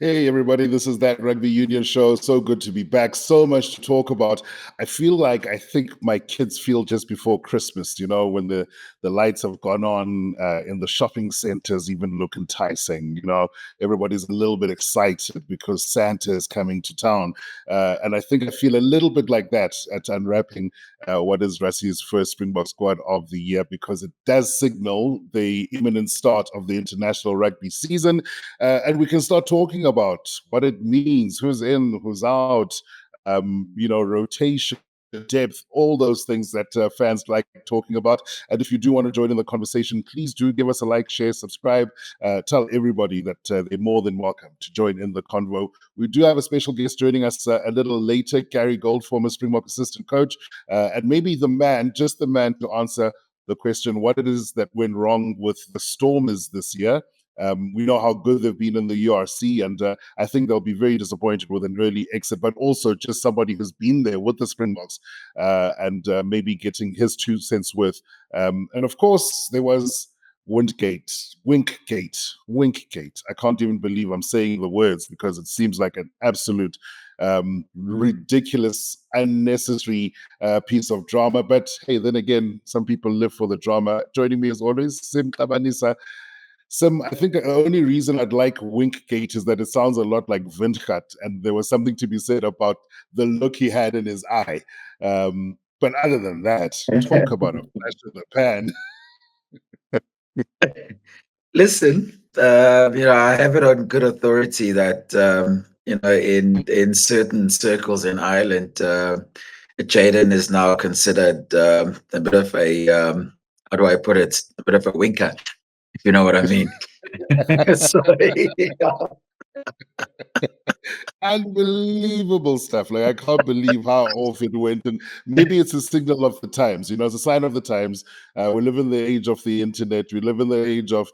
Hey, everybody, this is That Rugby Union Show. So good to be back. So much to talk about. I think my kids feel just before Christmas, when the lights have gone on in the shopping centers, even look enticing. Everybody's a little bit excited because Santa is coming to town. And I think I feel a little bit like that at unwrapping what is RASSIE'S first Springbok squad of the year, because it does signal the imminent start of the international rugby season. And we can start talking about what it means, who's in, who's out, rotation, depth, all those things that fans like talking about. And if you do want to join in the conversation, please do give us a like, share, subscribe, tell everybody that they're more than welcome to join in the convo. We do have a special guest joining us a little later, Gary Gold, former Springbok assistant coach, and maybe just the man to answer the question what it is that went wrong with the Stormers this year. We know how good they've been in the URC, and I think they'll be very disappointed with an early exit, but also just somebody who's been there with the Springboks and maybe getting his 2 cents worth. And of course, there was Winkgate. I can't even believe I'm saying the words because it seems like an absolute ridiculous, unnecessary piece of drama. But hey, then again, some people live for the drama. Joining me as always, Xabanisa. I think the only reason I'd like Winkgate is that it sounds a lot like Windgat, and there was something to be said about the look he had in his eye. But other than that, talk about a flash in the pan. Listen, I have it on good authority that in certain circles in Ireland, Jaden is now considered a bit of a how do I put it? A bit of a winker, if you know what I mean. So, yeah. Unbelievable stuff. Like, I can't believe how off it went. And maybe it's a signal of the times, it's a sign of the times. We live in the age of the internet. We live in the age of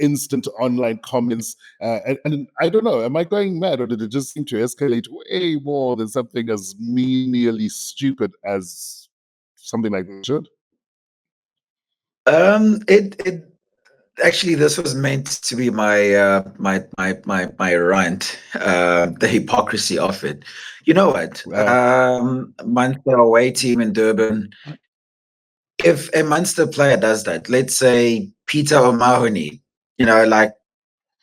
instant online comments. And I don't know, am I going mad, or did it just seem to escalate way more than something as menially stupid as something like this should? It actually, this was meant to be my rant. The hypocrisy of it. You know what? Munster away team in Durban. If a Munster player does that, let's say Peter O'Mahony, like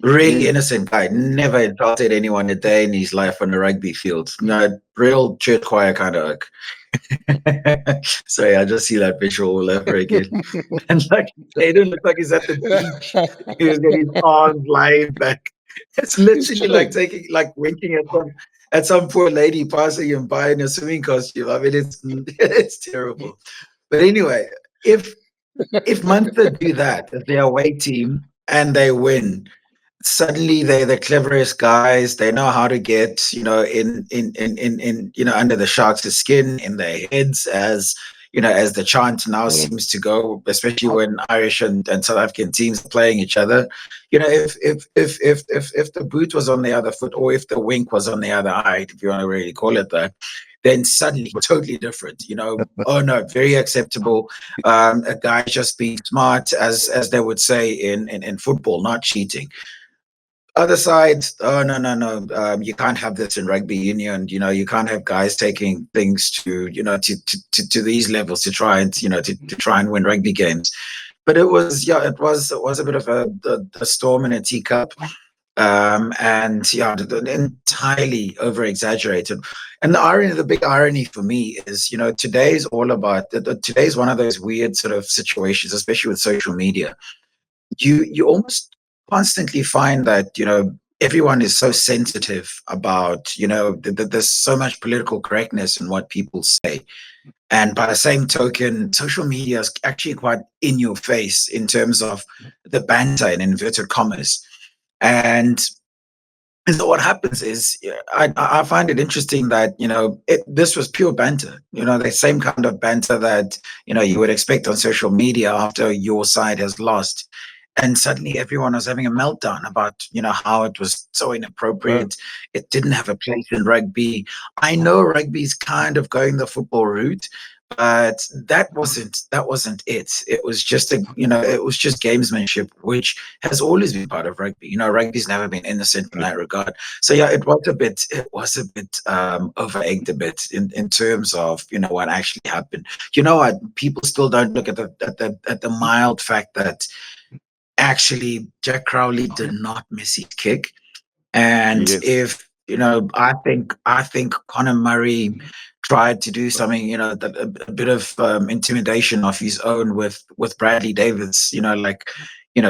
really innocent guy, never insulted anyone a day in his life on a rugby field. Real church choir kind of like. Sorry, I just see that visual all over again. And like they don't look like he's at the beach. He was getting his arms lying back. It's literally like winking at some poor lady passing him by in a swimming costume. I mean, it's terrible. But anyway, if Munster do that as their away team and they win, suddenly they're the cleverest guys. They know how to get in under the Sharks' skin in their heads, as as the chant now seems to go, especially when Irish and South African teams are playing each other. If the boot was on the other foot, or if the wink was on the other eye, if you want to really call it that, then suddenly totally different. Oh no, very acceptable. A guy just being smart, as they would say in football, not cheating. Other side, oh no, you can't have this in rugby union. You can't have guys taking things to to these levels to try and to try and win rugby games. But it was a bit of a storm in a teacup. And entirely over exaggerated. And the big irony for me is, today's all about today's one of those weird sort of situations, especially with social media. You almost constantly find that everyone is so sensitive about there's so much political correctness in what people say, and by the same token, social media is actually quite in your face in terms of the banter in inverted commas. And so what happens is, I find it interesting that this was pure banter, the same kind of banter that you would expect on social media after your side has lost, and suddenly everyone was having a meltdown about how it was so inappropriate. It didn't have a place in rugby. I know rugby is kind of going the football route, But that wasn't it. It was just it was just gamesmanship, which has always been part of rugby. Rugby's never been innocent in that regard. So yeah, it was a bit over egged a bit in terms of what actually happened. What people still don't look at the mild fact that actually Jack Crowley did not miss his kick. And Yes. if I think Conor Murray tried to do something, a bit of intimidation of his own with Bradley Davids,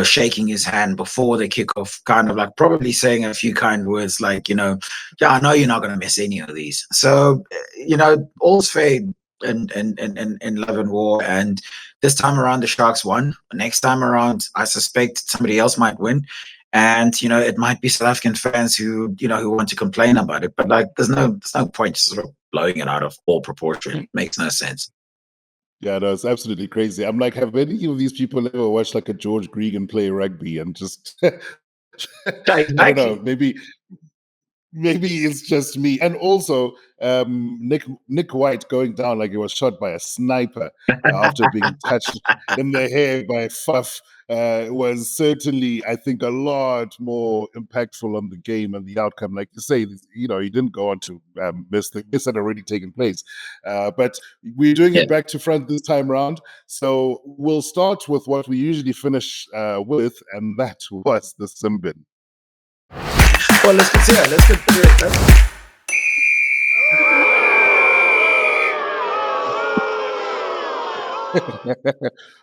shaking his hand before the kickoff, kind of like probably saying a few kind words like, yeah, I know you're not going to miss any of these. So, all's fair in love and war. And this time around, the Sharks won. Next time around, I suspect somebody else might win. And it might be South African fans who want to complain about it, but like there's no point sort of blowing it out of all proportion. It makes no sense. Yeah, no, it's absolutely crazy. I'm like, have any of these people ever watched like a George Gregan play rugby and just Yeah, I don't know, exactly. maybe it's just me. And also, Nick White going down like he was shot by a sniper after being touched in the hair by Fuff was certainly, I think, a lot more impactful on the game and the outcome. Like you say, he didn't go on to miss the miss had already taken place. But we're doing Yeah. it back to front this time round. So we'll start with what we usually finish with, and that was the Simbin. Well, let's get to it.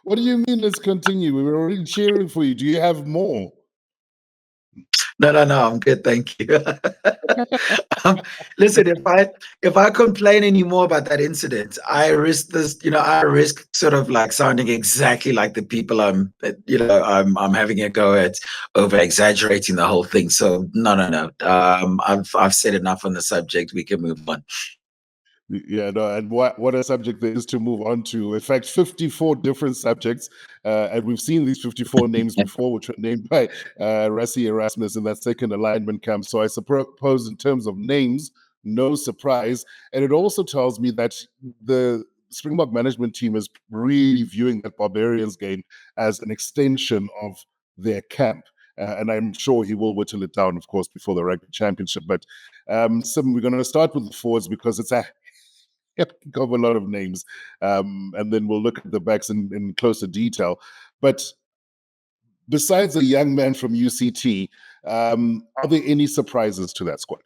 What do you mean? Let's continue. We were already cheering for you. Do you have more? No, no, no. I'm good, thank you. um, Listen, if I complain anymore about that incident, I risk this. I risk sort of like sounding exactly like the people I'm having a go at, over exaggerating the whole thing. So no, no, no. I've said enough on the subject. We can move on. Yeah, no, and what a subject there is to move on to. In fact, 54 different subjects, and we've seen these 54 names before, which were named by Rassie Erasmus in that second alignment camp. So I suppose in terms of names, no surprise. And it also tells me that the Springbok management team is really viewing that Barbarians game as an extension of their camp. And I'm sure he will whittle it down, of course, before the rugby championship. But we're going to start with the forwards because it's a think of a lot of names, and then we'll look at the backs in closer detail. But besides a young man from UCT, are there any surprises to that squad?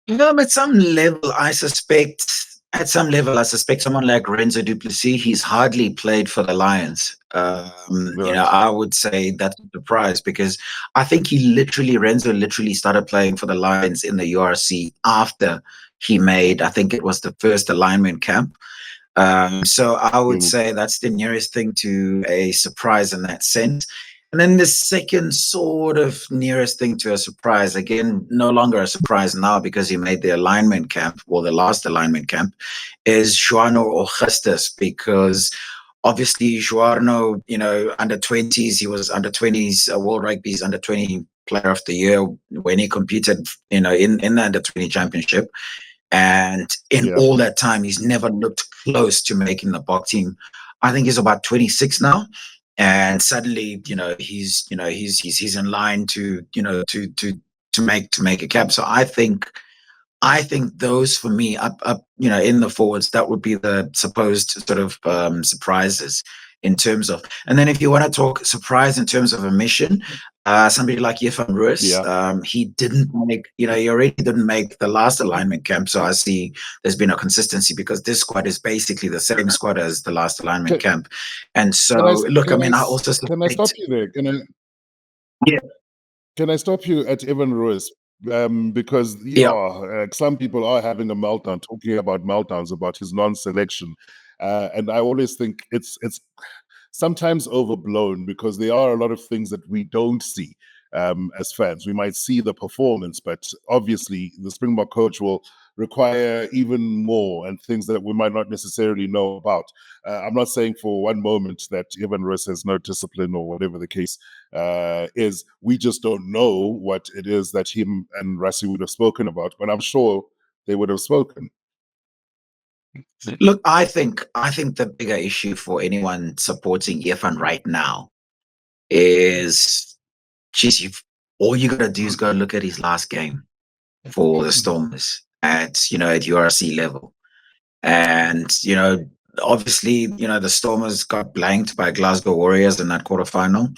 At some level, I suspect someone like Renzo Duplessis, he's hardly played for the Lions. Right. I would say that's a surprise because I think Renzo literally started playing for the Lions in the URC after he made, I think it was the first alignment camp. So I would Mm, say that's the nearest thing to a surprise in that sense. And then the second sort of nearest thing to a surprise, again, no longer a surprise now because he made the alignment camp, or the last alignment camp, is Joano Augustus, because obviously Joano, under 20s, he was under 20s World Rugby's under 20 player of the year when he competed, in the under 20 championship. And in yeah. all that time, he's never looked close to making the Bok team. I think he's about 26 now. And suddenly, he's in line to make a cap. So I think those for me up in the forwards, that would be the supposed sort of surprises in terms of. And then if you want to talk surprise in terms of a mission, somebody like Yefan Ruiz, Yeah. he didn't make, he already didn't make the last alignment camp. So I see there's been a consistency because this squad is basically the same squad as the last alignment Can, camp. And so, can I look, I can I mean, I also can I stop suspect, you there? yeah, Can I stop you at Evan Ruiz? Because yeah, some people are having a meltdown, talking about meltdowns about his non-selection, and I always think it's sometimes overblown because there are a lot of things that we don't see as fans. We might see the performance, but obviously the Springbok coach will require even more and things that we might not necessarily know about. I'm not saying for one moment that Evan Ruiz has no discipline or whatever the case is. We just don't know what it is that him and Rassie would have spoken about, but I'm sure they would have spoken. Look, I think the bigger issue for anyone supporting Irfan right now is, geez, all you gotta do is go look at his last game for the Stormers at URC level. And, obviously, the Stormers got blanked by Glasgow Warriors in that quarterfinal.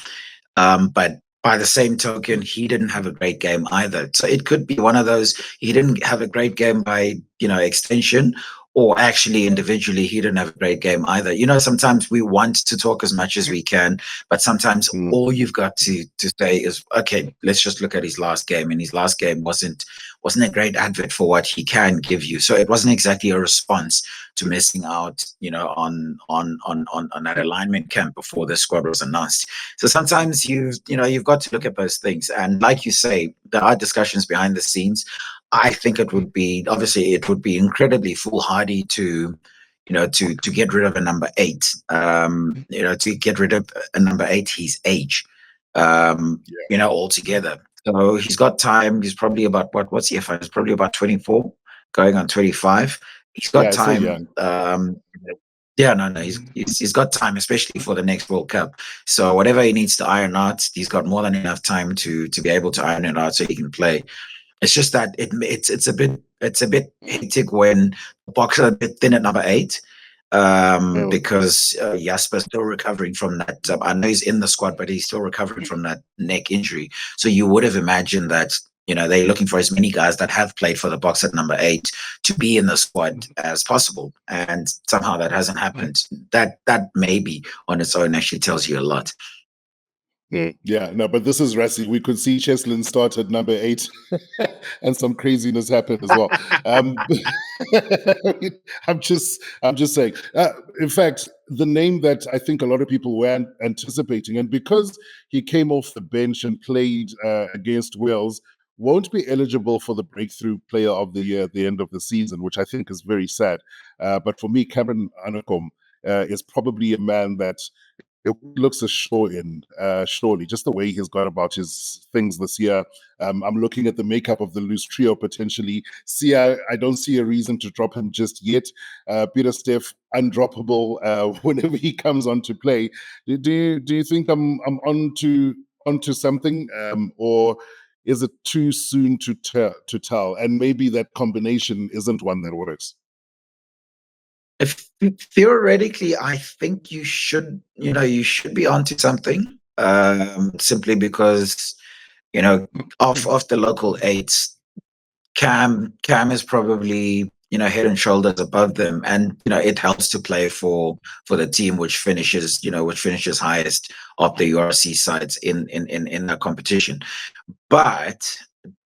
But by the same token, he didn't have a great game either. So it could be one of those, he didn't have a great game by, extension, or actually individually, he didn't have a great game either. Sometimes we want to talk as much as we can, but sometimes all you've got to say is, okay, let's just look at his last game. And his last game wasn't a great advert for what he can give you. So it wasn't exactly a response to missing out, on that alignment camp before the squad was announced. So sometimes you've got to look at those things. And like you say, there are discussions behind the scenes. I think it would be incredibly foolhardy to get rid of a number 8, to get rid of a number 8 his age, altogether. So he's got time. He's probably about what's he? He's probably about 24, going on 25. He's got time. Yeah, no, he's got time, especially for the next World Cup. So whatever he needs to iron out, he's got more than enough time to be able to iron it out so he can play. It's just that it's a bit hectic when the box are a bit thin at number 8, because Jasper's still recovering from that. I know he's in the squad, but he's still recovering from that neck injury. So you would have imagined that they're looking for as many guys that have played for the box at number 8 to be in the squad as possible, and somehow that hasn't happened. That maybe on its own actually tells you a lot. Yeah, no, but this is Rassie. We could see Cheslin start at number 8 and some craziness happen as well. I'm just saying. In fact, the name that I think a lot of people were anticipating, and because he came off the bench and played against Wales, won't be eligible for the Breakthrough Player of the Year at the end of the season, which I think is very sad. But for me, Cameron Anakom is probably a man that it looks a show in, surely, just the way he's gone about his things this year. I'm looking at the makeup of the loose trio potentially. I don't see a reason to drop him just yet. Peter Steph, undroppable whenever he comes on to play. Do you think I'm onto something, or is it too soon to tell? And maybe that combination isn't one that works. If theoretically, I think you should be onto something, simply because of the local 8s, Cam is probably head and shoulders above them, and it helps to play for the team which finishes highest of the URC sides in that competition. But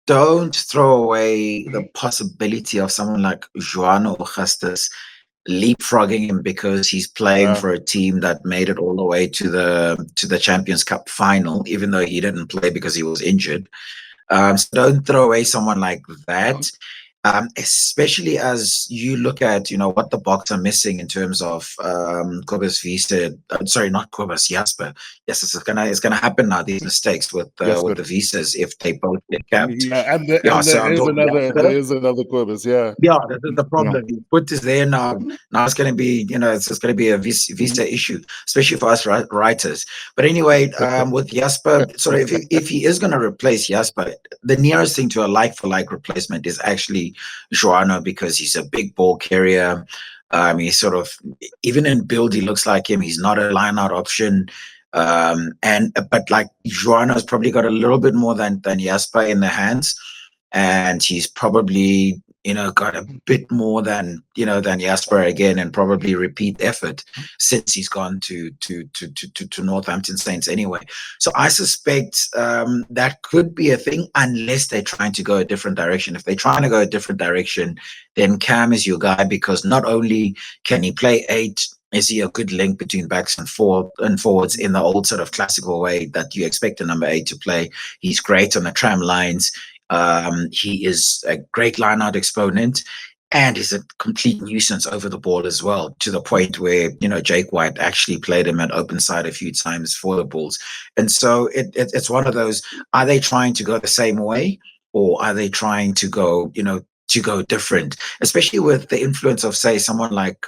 don't throw away the possibility of someone like Joan or Justus leapfrogging him because he's playing for a team that made it all the way to the Champions Cup final, even though he didn't play because he was injured. So don't throw away someone like that, especially as you look at what the Boks are missing in terms of Kobus Wiese. Sorry, not Kobus, Jasper. Yes, it's gonna happen now. These mistakes with the visas if they both get capped. Yeah, and there is another Kobus. Yeah, the problem. Put is there now. Now it's going to be it's going to be a visa issue, especially for us writers. But anyway, with Jasper, sorry, if he is going to replace Jasper, the nearest thing to a like-for-like replacement is actually Joano, because he's a big ball carrier. He's sort of, even in build, he looks like him. He's not a line-out option. But like Joano's probably got a little bit more than Jasper in the hands, and he's probably got a bit more than Jasper again, and probably repeat effort since he's gone to Northampton Saints anyway. So I suspect that could be a thing, unless they're trying to go a different direction. If they're trying to go a different direction, then Cam is your guy, because not only can he play 8, is he a good link between backs and forwards in the old sort of classical way that you expect a number 8 to play. He's great on the tram lines. He is a great line-out exponent, and is a complete nuisance over the ball as well, to the point where Jake White actually played him at open side a few times for the Bulls. And so it's one of those: are they trying to go the same way, or are they trying to go to go different, especially with the influence of, say, someone like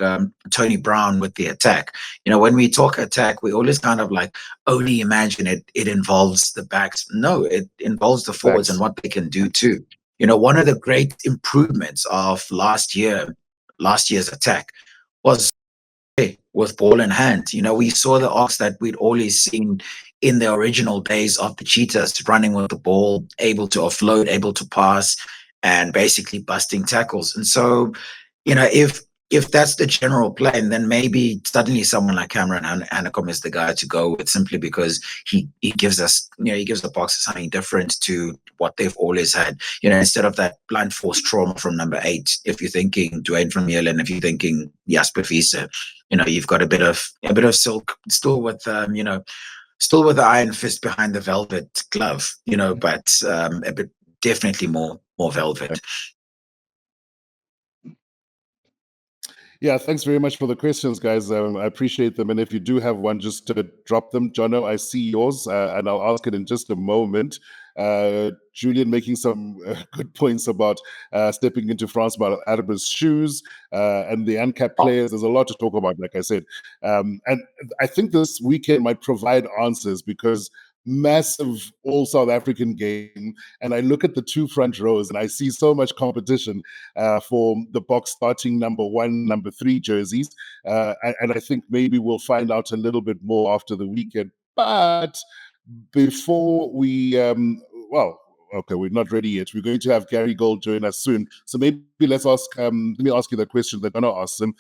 Tony Brown with the attack. When we talk attack, we always kind of like only imagine it involves the backs. No, it involves the forwards and what they can do too. One of the great improvements of last year's attack was with ball in hand. We saw the Ox that we'd always seen in the original days of the Cheetahs, running with the ball, able to offload, able to pass, and basically busting tackles. And so, if that's the general plan, then maybe suddenly someone like Cameron Hanekom is the guy to go with, simply because he gives us, he gives the Boxers something different to what they've always had. Instead of that blunt force trauma from number 8, if you're thinking Dwayne from Vermeulen, if you're thinking Jasper Wiese, you've got a bit of silk still with still with the iron fist behind the velvet glove, but a bit definitely more velvet. Yeah, thanks very much for the questions, guys. I appreciate them. And if you do have one, just drop them. Jono, I see yours, and I'll ask it in just a moment. Julian making some good points about stepping into Franz Adam's shoes and the uncapped players. There's a lot to talk about, like I said. And I think this weekend might provide answers, because massive all South African game, and I look at the 2 front rows and I see so much competition for the Box starting number 1, number 3 jerseys, and I think maybe we'll find out a little bit more after the weekend. But before we okay, we're not ready yet. We're going to have Gary Gold join us soon. So maybe let me ask you the question that Donna asked him,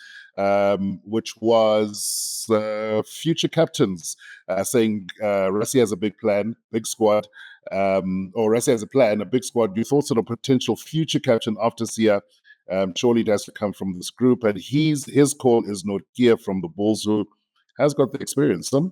which was future captains, saying Rassie has a big plan, big squad, or Rassie has a plan, a big squad. Your thoughts on a potential future captain after Sia? Surely it has to come from this group. And his call is Nokia from the Bulls, who has got the experience. I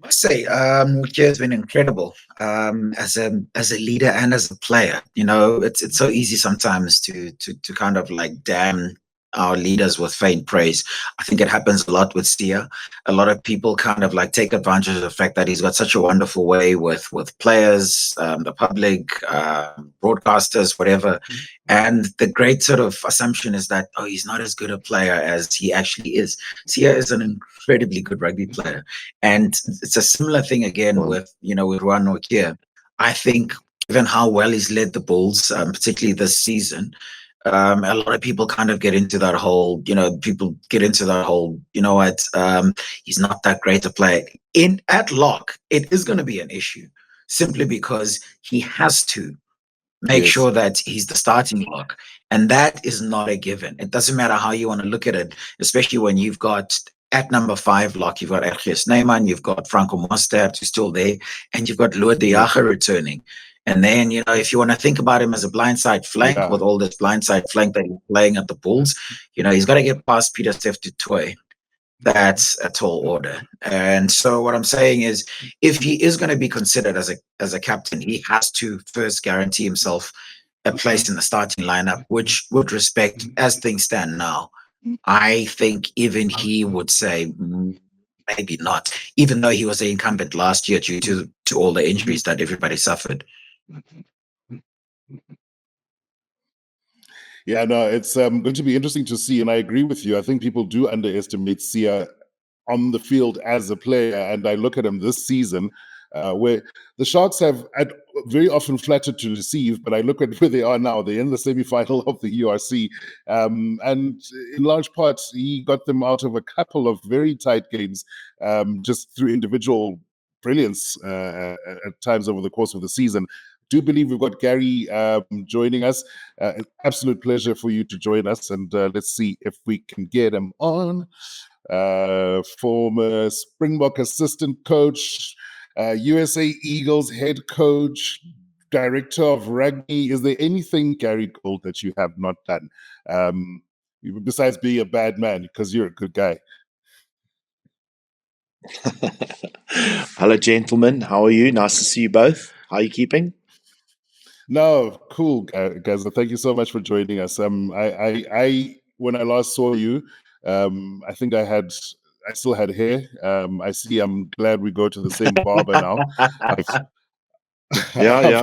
must say, Mukia has been incredible as a leader and as a player. It's so easy sometimes to kind of like damn our leaders with faint praise. I think it happens a lot with Sia. A lot of people kind of like take advantage of the fact that he's got such a wonderful way with players, the public, broadcasters, whatever. And the great sort of assumption is that, oh, he's not as good a player as he actually is. Sia is an incredibly good rugby player. And it's a similar thing again with Ruan Nokia. I think, given how well he's led the Bulls, particularly this season, a lot of people kind of get into that whole, he's not that great a player. At lock, it is going to be an issue, simply because he has to make sure that he's the starting lock. And that is not a given. It doesn't matter how you want to look at it, especially when you've got at number 5 lock, you've got Ergies Neyman, you've got Franco Mostert, who's still there, and you've got Lood de Jager returning. And then, if you want to think about him as a blindside flank, with all this blindside flank that he's playing at the Bulls, he's got to get past Peter Steph du Toit. That's a tall order. And so what I'm saying is, if he is going to be considered as a captain, he has to first guarantee himself a place in the starting lineup, which would respect, as things stand now, I think even he would say maybe not, even though he was the incumbent last year due to all the injuries that everybody suffered. Yeah, no, it's going to be interesting to see, and I agree with you. I think people do underestimate Sia on the field as a player, and I look at him this season, where the Sharks have very often flattered to deceive, but I look at where they are now. They're in the semi-final of the URC, and in large part, he got them out of a couple of very tight games, just through individual brilliance at times over the course of the season. Do believe we've got Gary joining us. An absolute pleasure for you to join us, and let's see if we can get him on. Former Springbok assistant coach, USA Eagles head coach, director of rugby. Is there anything, Gary Gold, that you have not done besides being a bad man? Because you're a good guy. Hello, gentlemen. How are you? Nice to see you both. How are you keeping? No, cool, guys. Thank you so much for joining us. I when I last saw you, I think I still had hair. I'm glad we go to the same barber now. I've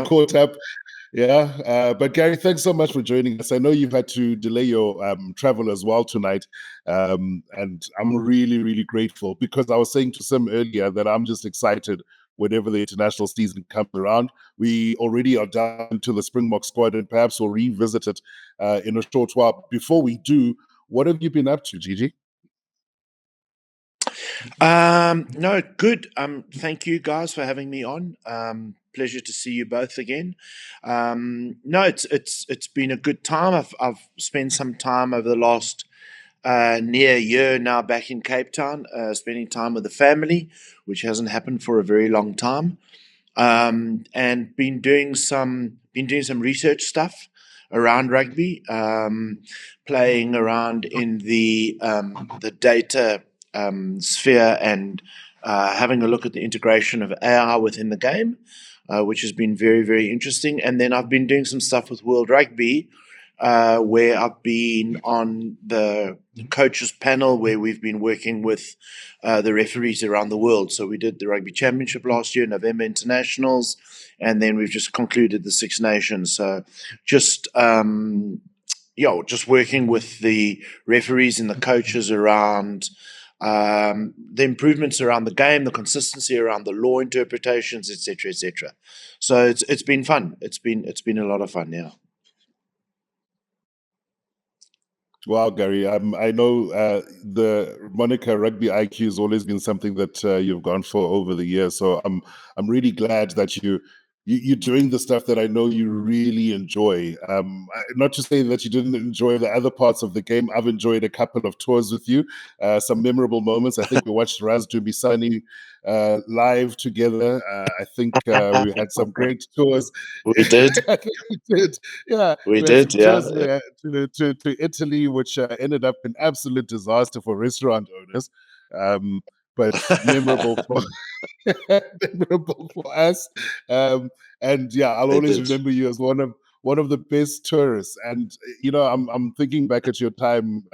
caught up. Yeah, but Gary, thanks so much for joining us. I know you've had to delay your travel as well tonight, and I'm really, really grateful because I was saying to Sim earlier that I'm just excited whenever the international season comes around. We already are down to the Springbok squad, and perhaps we'll revisit it in a short while. Before we do, what have you been up to, Gigi? No, good. Thank you guys for having me on. Pleasure to see you both again. No, it's been a good time. I've spent some time over the last near year now back in Cape Town, spending time with the family, which hasn't happened for a very long time. And been doing some research stuff around rugby, playing around in the data sphere, and having a look at the integration of AI within the game, which has been very, very interesting. And then I've been doing some stuff with World Rugby, where I've been on the coaches panel where we've been working with the referees around the world. So we did the Rugby Championship last year, November Internationals, and then we've just concluded the Six Nations. So just just working with the referees and the coaches around the improvements around the game, the consistency around the law interpretations, etc., etc. So it's been fun. It's been a lot of fun. Yeah. Wow, Gary. I know the moniker Rugby IQ has always been something that you've gone for over the years. So I'm really glad that you're doing the stuff that I know you really enjoy. Not to say that you didn't enjoy the other parts of the game. I've enjoyed a couple of tours with you, some memorable moments. I think we watched Raz Dumisani live together. I think we had some great tours. We did. I think we did. Yeah, We we had did. some Yeah. tours to Italy, which ended up an absolute disaster for restaurant owners, but memorable for memorable for us. Um, and yeah, I'll It always did. remember you as one of the best tourists. And I'm thinking back at your time.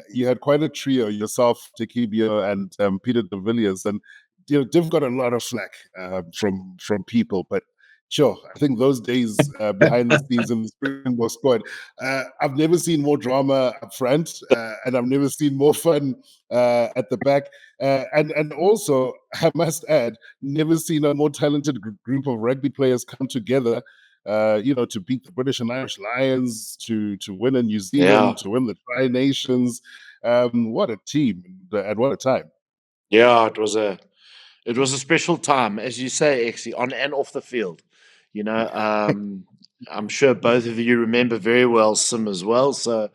You had quite a trio: yourself, Tekibio, and Peter de Villiers, and Div got a lot of flack from people, but sure, I think those days behind the scenes in the Springbok squad, I've never seen more drama up front, and I've never seen more fun at the back. And also, I must add, never seen a more talented group of rugby players come together. To beat the British and Irish Lions, to win in New Yeah. Zealand, to win the Tri Nations. What a team, and what a time! Yeah. It was a special time, as you say, Exie, on and off the field. I'm sure both of you remember very well Sim as well. So,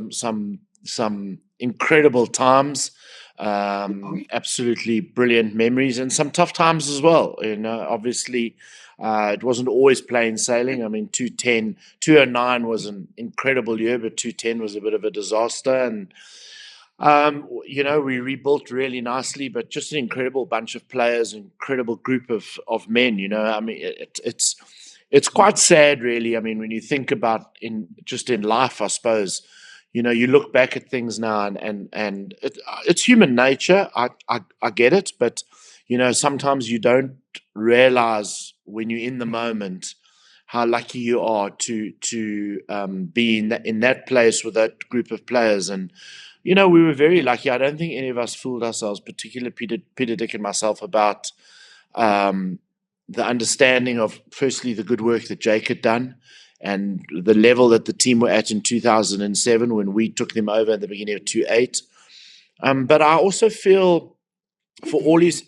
some incredible times, absolutely brilliant memories, and some tough times as well. Obviously, it wasn't always plain sailing. I mean, 209 was an incredible year, but 210 was a bit of a disaster, and we rebuilt really nicely, but just an incredible bunch of players, incredible group of men. I mean, it's quite sad, really. I mean, when you think about in life, I suppose, you look back at things now, and it's human nature. I get it, but sometimes you don't realize when you're in the moment how lucky you are to be in that place with that group of players. And we were very lucky. I don't think any of us fooled ourselves, particularly Peter Dick and myself, about the understanding of, firstly, the good work that Jake had done and the level that the team were at in 2007 when we took them over at the beginning of 2008. But I also feel, for all his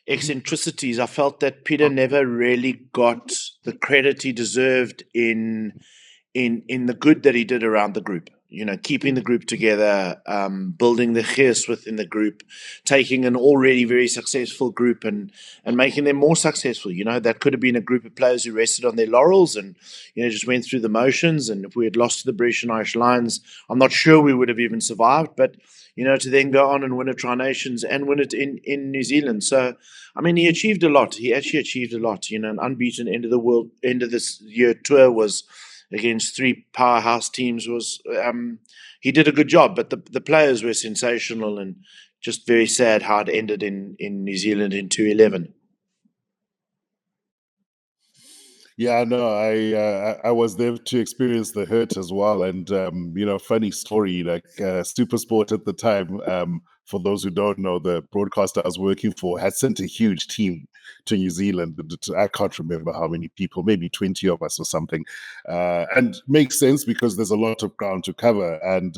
eccentricities, I felt that Peter never really got the credit he deserved in the good that he did around the group. Keeping the group together, building the gees within the group, taking an already very successful group and making them more successful. That could have been a group of players who rested on their laurels and just went through the motions. And if we had lost to the British and Irish Lions, I'm not sure we would have even survived. But to then go on and win a Tri Nations and win it in New Zealand. So, I mean, he achieved a lot. He actually achieved a lot. An unbeaten end of this year tour was against three powerhouse teams. He did a good job, but the players were sensational, and just very sad how it ended in New Zealand in 2011. Yeah, no, I was there to experience the hurt as well, and funny story. Like Super Sport at the time, for those who don't know, the broadcaster I was working for had sent a huge team to New Zealand. I can't remember how many people, maybe 20 of us or something, and makes sense because there's a lot of ground to cover. And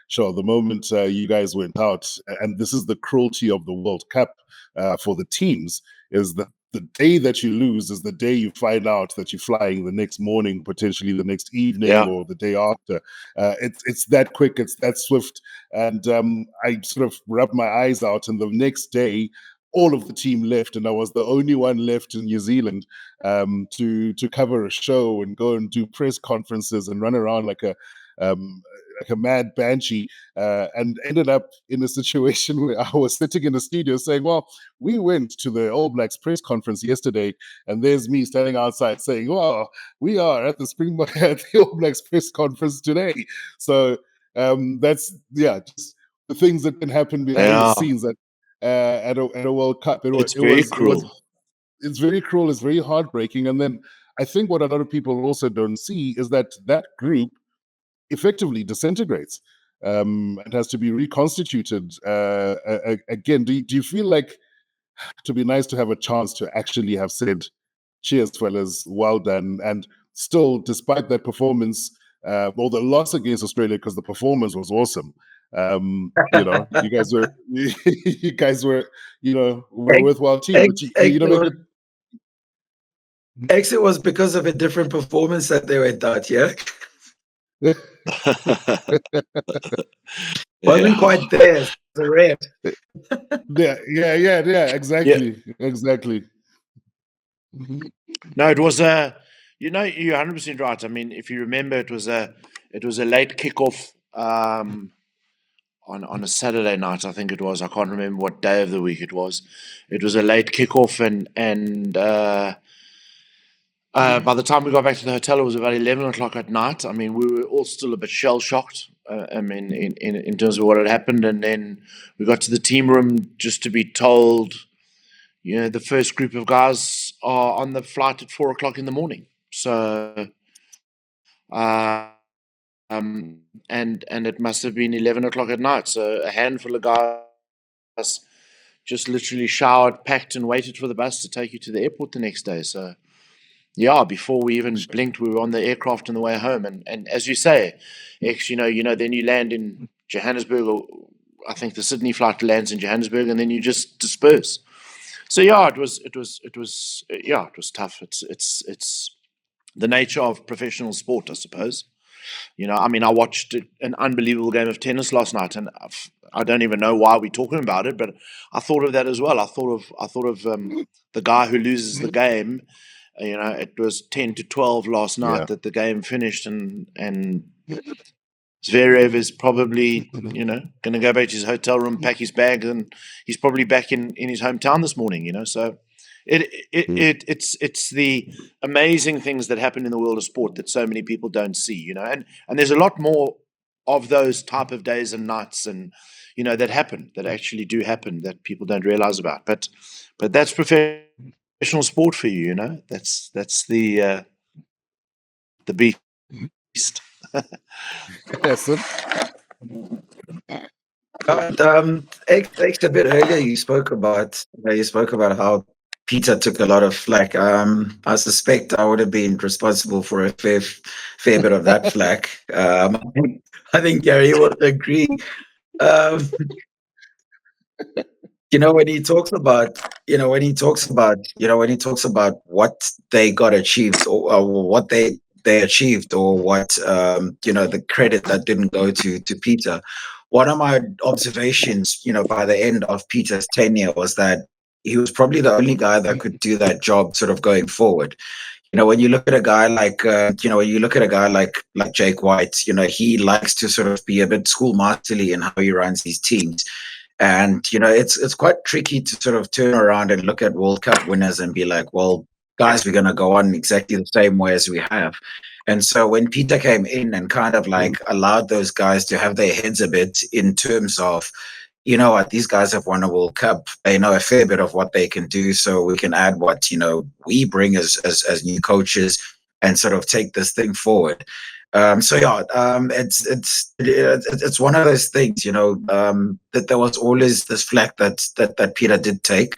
sure, the moment you guys went out, and this is the cruelty of the World Cup for the teams, is that the day that you lose is the day you find out that you're flying the next morning, potentially the next evening, Yeah. or the day after. It's that quick, it's that swift. And I sort of rubbed my eyes out, and the next day, all of the team left, and I was the only one left in New Zealand to cover a show and go and do press conferences and run around like a mad banshee, and ended up in a situation where I was sitting in the studio saying, well, we went to the All Blacks press conference yesterday, and there's me standing outside saying, well, we are at the Springbok at the All Blacks press conference today. So that's, just the things that can happen behind the Yeah. scenes at a World Cup. It's very cruel. It's very cruel, it's very heartbreaking. And then I think what a lot of people also don't see is that group effectively disintegrates and has to be reconstituted again. Do you feel like to be nice to have a chance to actually have said, cheers, fellas, well done, and still, despite that performance, or the loss against Australia, because the performance was awesome. You guys were, you guys were, were a worthwhile team, but you know, maybe. Exit was because of a different performance that they went out, yeah? Wasn't quite there as a rep. Yeah, exactly. No, it was you're 100% right. I mean, if you remember, it was a late kickoff on a Saturday night. I think it was. I can't remember what day of the week it was. It was a late kickoff, and by the time we got back to the hotel, it was about 11 o'clock at night. I mean, we were all still a bit shell shocked. I mean, in terms of what had happened, and then we got to the team room just to be told, the first group of guys are on the flight at 4 o'clock in the morning. So, and it must have been 11 o'clock at night. So a handful of guys just literally showered, packed, and waited for the bus to take you to the airport the next day. So, yeah, before we even blinked, we were on the aircraft on the way home. And as you say, then you land in Johannesburg, or I think the Sydney flight lands in Johannesburg, and then you just disperse. So yeah, it was tough. It's the nature of professional sport, I suppose. I mean, I watched an unbelievable game of tennis last night, and I don't even know why we're talking about it, but I thought of that as well. I thought of the guy who loses the game. It was 10-12 last night that the game finished, and Zverev is probably, going to go back to his hotel room, pack his bag, and he's probably back in his hometown this morning. So it's the amazing things that happen in the world of sport that so many people don't see. And there's a lot more of those type of days and nights, and that happen, that actually do happen, that people don't realize about. But that's professional sport for you. That's the beast. Yes, sir. X, a bit earlier, you spoke about how Peter took a lot of flack. I suspect I would have been responsible for a fair bit of that flack. I think Gary would agree. When he talks about what they got achieved, or what they achieved, or what the credit that didn't go to Peter. One of my observations, by the end of Peter's tenure, was that he was probably the only guy that could do that job sort of going forward. When you look at a guy like Jake White, he likes to sort of be a bit schoolmasterly in how he runs his teams. And, it's quite tricky to sort of turn around and look at World Cup winners and be like, well, guys, we're going to go on exactly the same way as we have. And so when Peter came in and kind of allowed those guys to have their heads a bit in terms of, you know what, these guys have won a World Cup. They know a fair bit of what they can do, so we can add what, you know, we bring as new coaches and sort of take this thing forward. So yeah, it's one of those things, you know, that there was always this flack that Peter did take,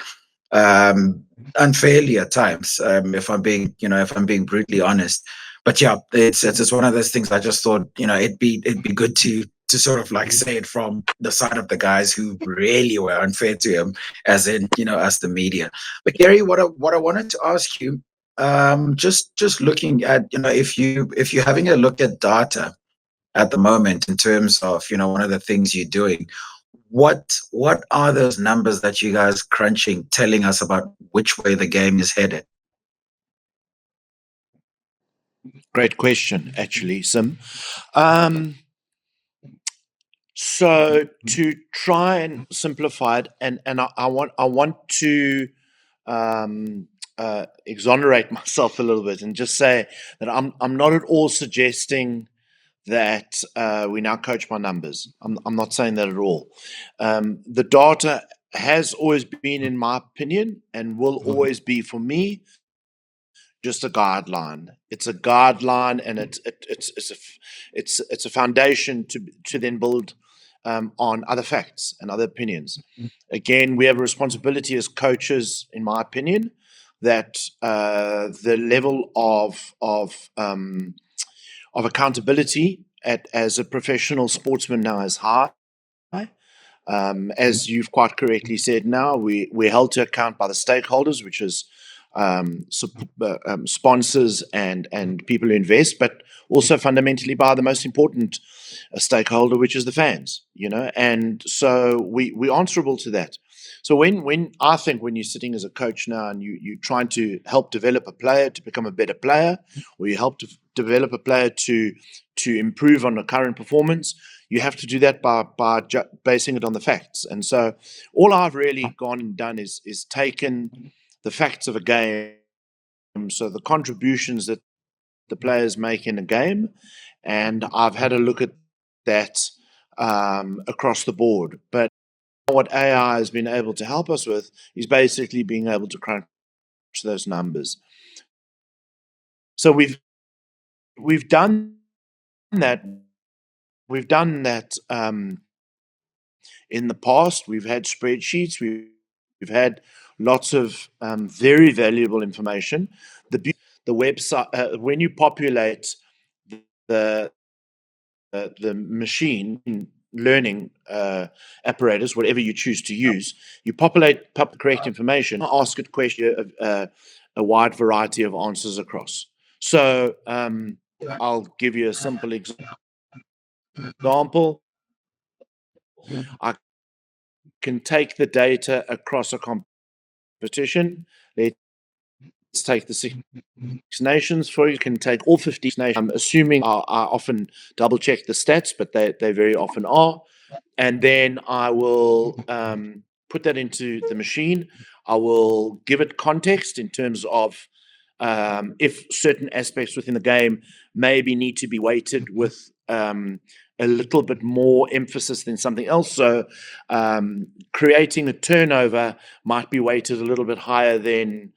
unfairly at times, if I'm being, you know, if I'm being brutally honest. But yeah, it's one of those things. I just thought, you know, it'd be good to sort of like say it from the side of the guys who really were unfair to him, as in, you know, us, the media. But Gary, what I wanted to ask you, just looking at, you know, if you're having a look at data at the moment in terms of, you know, one of the things you're doing, what are those numbers that you guys crunching telling us about which way the game is headed? Great question, actually, Sim. So to try and simplify it, and I want to exonerate myself a little bit and just say that I'm not at all suggesting that we now coach by numbers. I'm not saying that at all. The data has always been, in my opinion, and will always be for me, just a guideline. It's a guideline, and it's a foundation to then build on other facts and other opinions. Again, we have a responsibility as coaches, in my opinion, that the level of accountability as a professional sportsman now is high. As you've quite correctly said, now we're held to account by the stakeholders, which is sponsors and people who invest, but also fundamentally by the most important stakeholder, which is the fans. You know, and so we're answerable to that. So when I think when you're sitting as a coach now and you're trying to help develop a player to become a better player, or you help to develop a player to improve on the current performance, you have to do that by basing it on the facts. And so all I've really gone and done is taken the facts of a game, so the contributions that the players make in a game, and I've had a look at that across the board. But what AI has been able to help us with is basically being able to crunch those numbers. So we've done that. We've done that in the past. We've had spreadsheets. We've had lots of very valuable information. The website, when you populate the machine learning apparatus, whatever you choose to use, you populate correct information, ask it question, a wide variety of answers across. So I'll give you a simple example. I can take the data across a competition. Let's take the Six Nations for you. Can take all 50 nations. I'm assuming I often double check the stats, but they very often are. And then I will put that into the machine. I will give it context in terms of if certain aspects within the game maybe need to be weighted with a little bit more emphasis than something else. So creating a turnover might be weighted a little bit higher than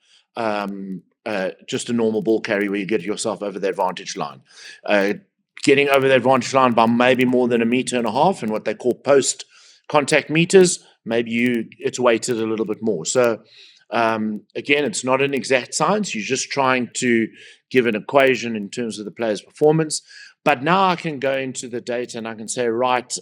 just a normal ball carry where you get yourself over the advantage line. Getting over the advantage line by maybe more than 1.5 meters in what they call post contact meters, maybe it's weighted a little bit more. So again, it's not an exact science. You're just trying to give an equation in terms of the player's performance. But now I can go into the data and I can say, right,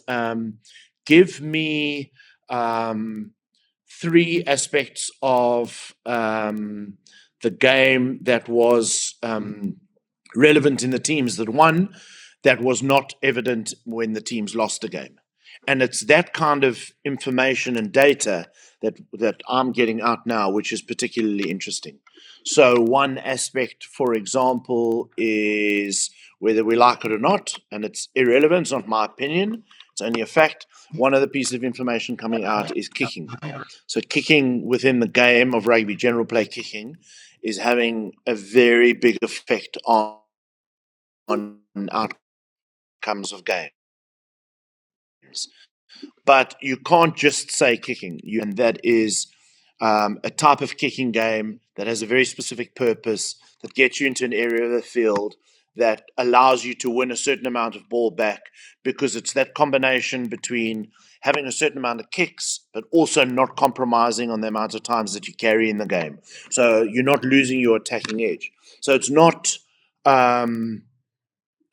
give me 3 aspects of the game that was relevant in the teams that won, that was not evident when the teams lost a game. And it's that kind of information and data that I'm getting out now, which is particularly interesting. So one aspect, for example, is whether we like it or not, and it's irrelevant, it's not my opinion, it's only a fact. One of the pieces of information coming out is kicking. So kicking within the game of rugby, general play kicking, is having a very big effect on outcomes of games. but you can't just say kicking. And that is a type of kicking game that has a very specific purpose that gets you into an area of the field that allows you to win a certain amount of ball back, because it's that combination between having a certain amount of kicks, but also not compromising on the amount of times that you carry in the game. So you're not losing your attacking edge. So it's not, I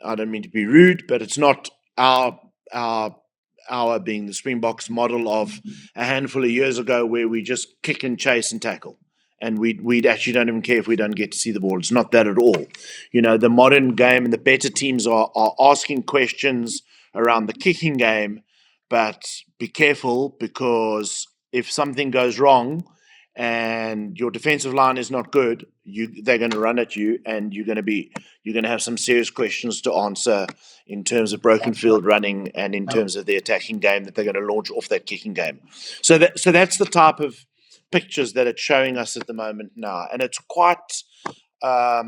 don't mean to be rude, but it's not our being the Springboks model of a handful of years ago where we just kick and chase and tackle. And we actually don't even care if we don't get to see the ball. It's not that at all. The modern game and the better teams are asking questions around the kicking game, but be careful, because if something goes wrong and your defensive line is not good, they're going to run at you, and you're going to have some serious questions to answer in terms of broken field running and in terms of the attacking game that they're going to launch off that kicking game. So that's the type of pictures that it's showing us at the moment now, and it's quite. I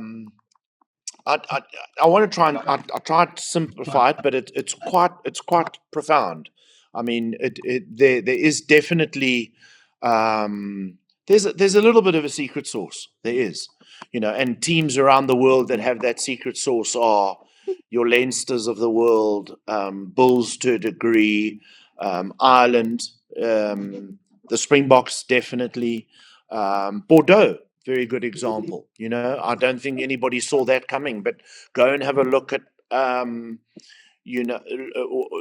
want to try and I try to simplify it, but it's quite profound. I mean, there is definitely there's a little bit of a secret sauce. There is, and teams around the world that have that secret sauce are your Leinsters of the world, Bulls to a degree, Ireland, the Springboks definitely, Bordeaux, very good example. I don't think anybody saw that coming, but go and have a look at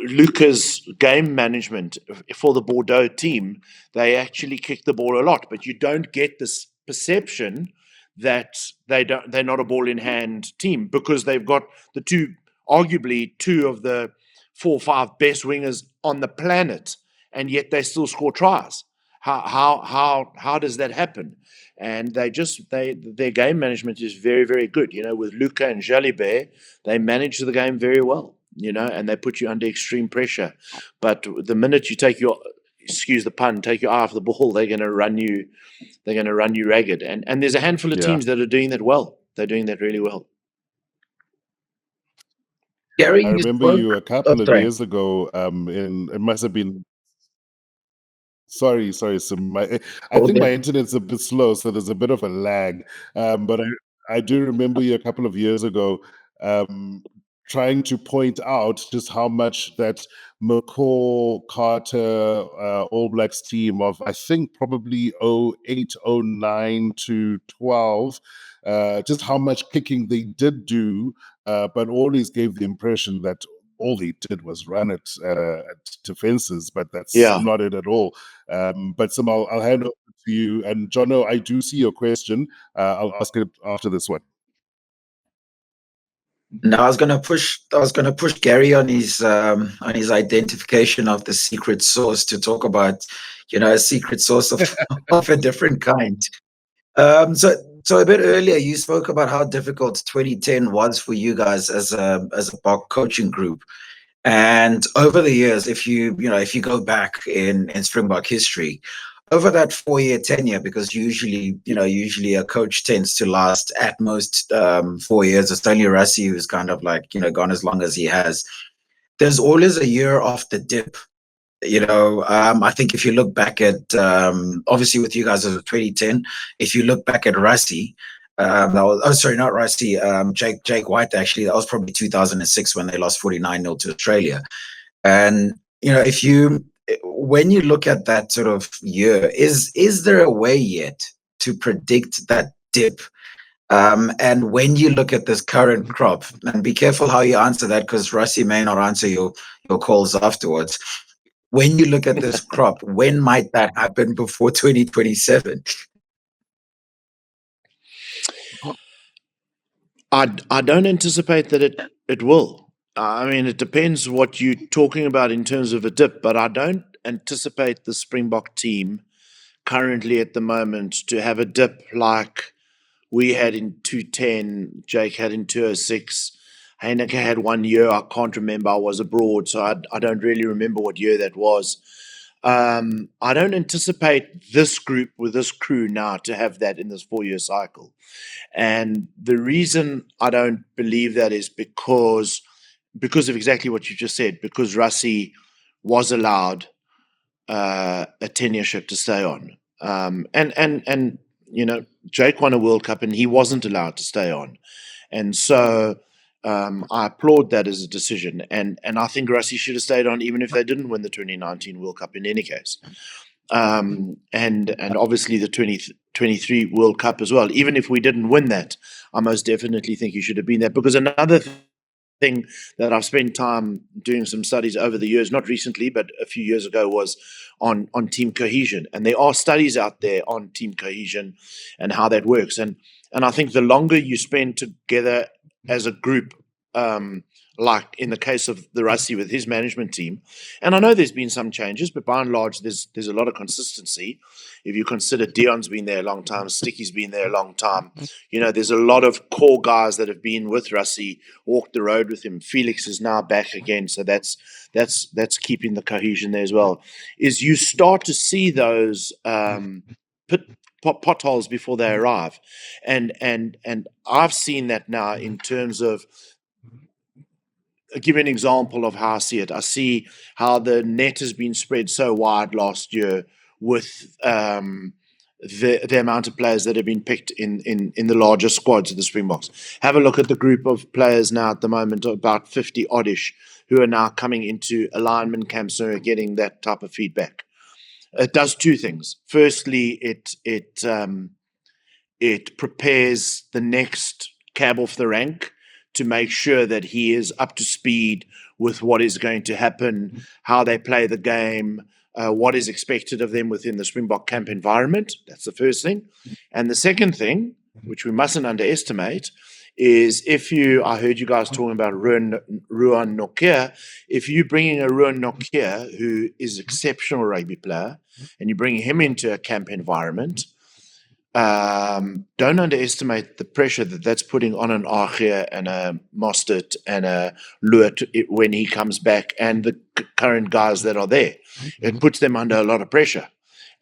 Luca's game management for the Bordeaux team. They actually kick the ball a lot, but you don't get this perception that they're not a ball in hand team, because they've got arguably two of the 4 or 5 best wingers on the planet, and yet they still score tries. How does that happen? And their game management is very, very good. With Luca and Jalibert, they manage the game very well. And they put you under extreme pressure. But the minute you take excuse the pun, take your eye off the ball, they're going to run you. They're going to run you ragged. And there's a handful of teams that are doing that well. They're doing that really well. Gary, I remember you a couple of years ago. It must have been. Sorry. So I think my internet's a bit slow, so there's a bit of a lag. But I do remember you a couple of years ago trying to point out just how much that McCaw Carter All Blacks team of, I think, probably 08, 09 to 12, just how much kicking they did do, but always gave the impression that all they did was run at defenses, but that's not it at all. But somehow I'll hand over to you. And Jono, I do see your question. I'll ask it after this one. No, I was gonna push Gary on his identification of the secret sauce to talk about, a secret sauce of of a different kind. So a bit earlier you spoke about how difficult 2010 was for you guys as a BOK coaching group. And over the years, if you go back in Springbok history, over that 4-year tenure, because usually a coach tends to last at most 4 years. It's only Rassie who's kind of like, gone as long as he has. There's always a year off the dip. I think if you look back at, obviously with you guys as 2010, if you look back at Rassie, not Rassie, Jake White, actually, that was probably 2006 when they lost 49-0 to Australia. And, when you look at that sort of year, is there a way yet to predict that dip? And when you look at this current crop, and be careful how you answer that, because Rassie may not answer your calls afterwards. When you look at this crop, when might that happen before 2027? I don't anticipate that it will. I mean, it depends what you're talking about in terms of a dip, but I don't anticipate the Springbok team currently at the moment to have a dip like we had in 2010, Jake had in 2006. Heineke had 1 year, I can't remember, I was abroad, so I don't really remember what year that was. I don't anticipate this group with this crew now to have that in this 4-year cycle. And the reason I don't believe that is because of exactly what you just said, because Rassie was allowed a tenureship to stay on. And Jake won a World Cup and he wasn't allowed to stay on. And so I applaud that as a decision. And I think Rassie should have stayed on even if they didn't win the 2019 World Cup in any case. And obviously the 2023 World Cup as well. Even if we didn't win that, I most definitely think he should have been there. Because another thing that I've spent time doing some studies over the years, not recently, but a few years ago, was on team cohesion. And there are studies out there on team cohesion and how that works. And I think the longer you spend together as a group, like in the case of the Rassie with his management team, and I know there's been some changes, but by and large, there's a lot of consistency. If you consider Dion's been there a long time, Sticky's been there a long time, there's a lot of core guys that have been with Rassie, walked the road with him. Felix is now back again, so that's keeping the cohesion there as well. Is you start to see those potholes before they arrive, and I've seen that now in terms of. I'll give you an example of how I see it. I see how the net has been spread so wide last year with the amount of players that have been picked in the larger squads of the Springboks. Have a look at the group of players now at the moment, about 50 oddish, who are now coming into alignment camps and are getting that type of feedback. It does two things. Firstly, it prepares the next cab off the rank to make sure that he is up to speed with what is going to happen, how they play the game, what is expected of them within the Springbok camp environment. That's the first thing. And the second thing, which we mustn't underestimate, is I heard you guys talking about Ruan Nokia. If you're bringing a Ruan Nokia, who is an exceptional rugby player, and you bring him into a camp environment, don't underestimate the pressure that's putting on an Archie and a Mostert and a Luert when he comes back, and the current guys that are there. It puts them under a lot of pressure,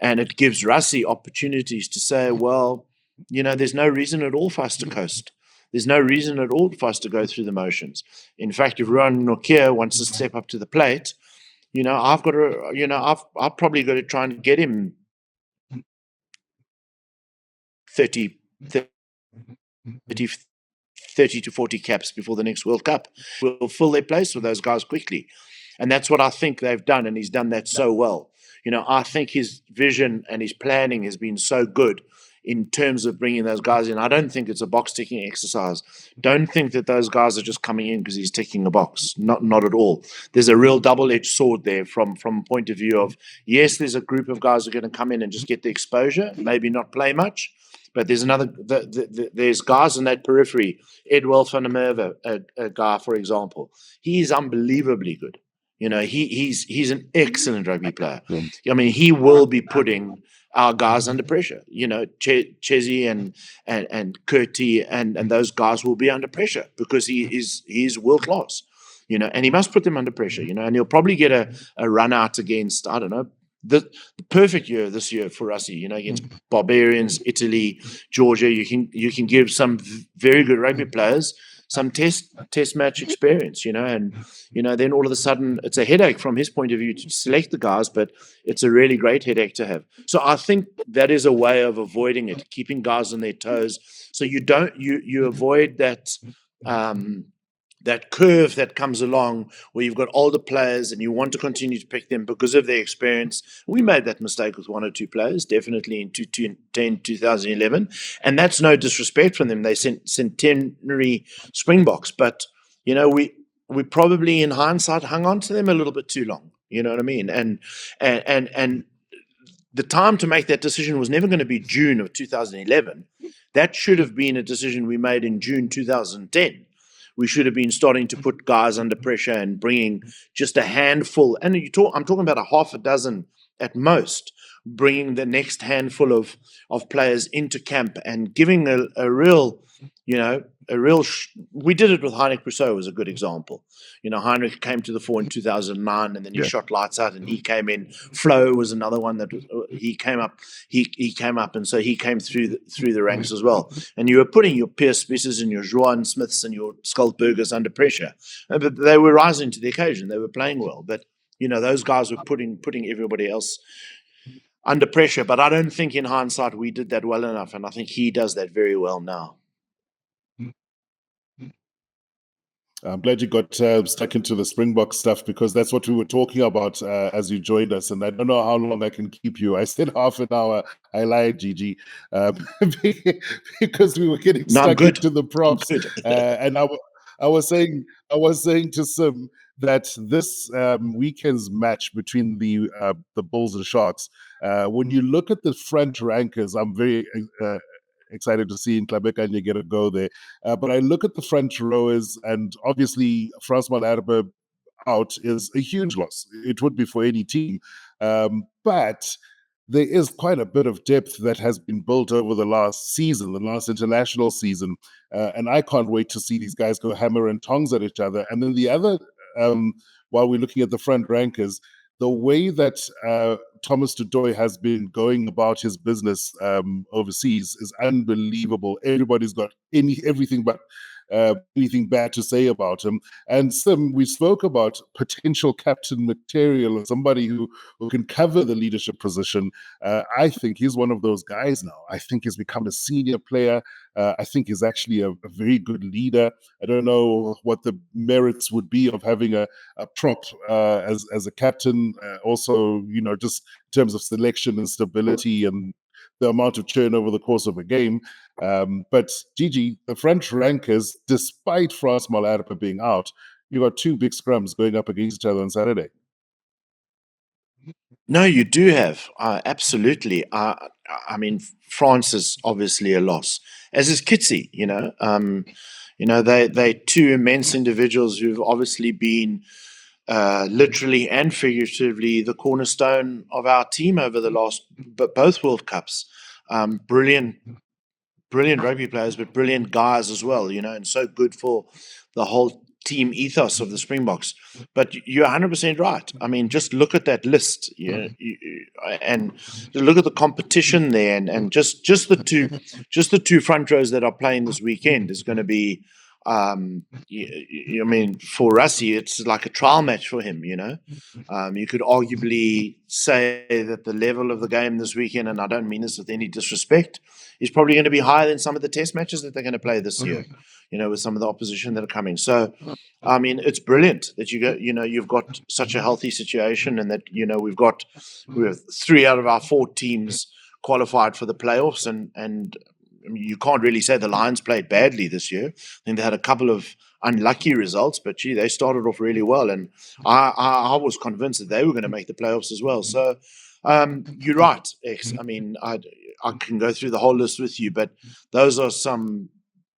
and it gives Rassie opportunities to say, well, there's no reason at all for us to coast. There's no reason at all for us to go through the motions. In fact, if Ruan Nokia wants to step up to the plate, I've probably got to try and get him 30 to 40 caps before the next World Cup. We'll fill their place with those guys quickly. And that's what I think they've done, and he's done that so well. I think his vision and his planning has been so good in terms of bringing those guys in. I don't think it's a box-ticking exercise. Don't think that those guys are just coming in because he's ticking a box. Not at all. There's a real double-edged sword there from a point of view of, yes, there's a group of guys who are going to come in and just get the exposure, maybe not play much. But there's there's guys in that periphery. Edwell van der Merwe, a guy, for example. He's unbelievably good. He's an excellent rugby player. I mean, he will be putting our guys under pressure. Chezzy and Kurtie and those guys will be under pressure because he's world class. And he must put them under pressure. And he'll probably get a run out against, I don't know, the perfect year this year for Rassie, against Barbarians, Italy, Georgia. You can give some very good rugby players some test match experience, and then all of a sudden it's a headache from his point of view to select the guys, but it's a really great headache to have. So I think that is a way of avoiding it, keeping guys on their toes, so you avoid that that curve that comes along where you've got older players and you want to continue to pick them because of their experience. We made that mistake with one or two players, definitely in 2011. And that's no disrespect from them. They centenary Springboks. But, we probably in hindsight hung on to them a little bit too long. You know what I mean? And the time to make that decision was never going to be June of 2011. That should have been a decision we made in June 2010. We should have been starting to put guys under pressure and bringing just a handful. And I'm talking about a half a dozen at most, bringing the next handful of players into camp and giving a real, we did it with Heinrich Rousseau was a good example. Heinrich came to the fore in 2009 and then he shot lights out and he came in. Flo was another one that he came up. He came up, and so he came through the ranks as well. And you were putting your Pierce Spissers and your Joan Smiths and your Skultburgers under pressure. But they were rising to the occasion. They were playing well. But those guys were putting everybody else under pressure. But I don't think in hindsight we did that well enough, and I think he does that very well now. I'm glad you got stuck into the Springbok stuff, because that's what we were talking about as you joined us. And I don't know how long I can keep you. I said half an hour. I lied, Gigi, because we were getting stuck into the props. And I was saying to Sim that this weekend's match between the Bulls and Sharks, when you look at the front rankers, I'm very excited to see Ntlabeka and you get a go there. But I look at the front rowers, and obviously Frans Malherbe out is a huge loss. It would be for any team. But there is quite a bit of depth that has been built over the last season, the last international season. And I can't wait to see these guys go hammer and tongs at each other. And then the other, while we're looking at the front rankers, the way that Thomas du Toit has been going about his business overseas is unbelievable. Everybody's got everything but anything bad to say about him. And Sim, we spoke about potential captain material, or somebody who can cover the leadership position. I think he's one of those guys now. I think he's become a senior player. I think he's actually a very good leader. I don't know what the merits would be of having a prop as a captain. Also, just in terms of selection and stability and the amount of churn over the course of a game. But Gigi, the front rankers, despite Frans Malherbe being out, you got two big scrums going up against each other on Saturday. No, you do have. Absolutely. I mean, France is obviously a loss, as is Kitsy, they two immense individuals who've obviously been literally and figuratively the cornerstone of our team over the last both World Cups. Brilliant rugby players, but brilliant guys as well, and so good for the whole team ethos of the Springboks. But you're 100% right. I mean, just look at that list, and look at the competition there, and just the two front rows that are playing this weekend is going to be. I mean, for Rassie, it's like a trial match for him. You could arguably say that the level of the game this weekend, and I don't mean this with any disrespect, is probably going to be higher than some of the test matches that they're going to play this year. With some of the opposition that are coming. So, I mean, it's brilliant that you've got such a healthy situation, and that we have 3 out of our 4 teams qualified for the playoffs, and I mean, you can't really say the Lions played badly this year. I think they had a couple of unlucky results, but gee, they started off really well, and I was convinced that they were going to make the playoffs as well. So you're right, X. I mean, I can go through the whole list with you, but those are some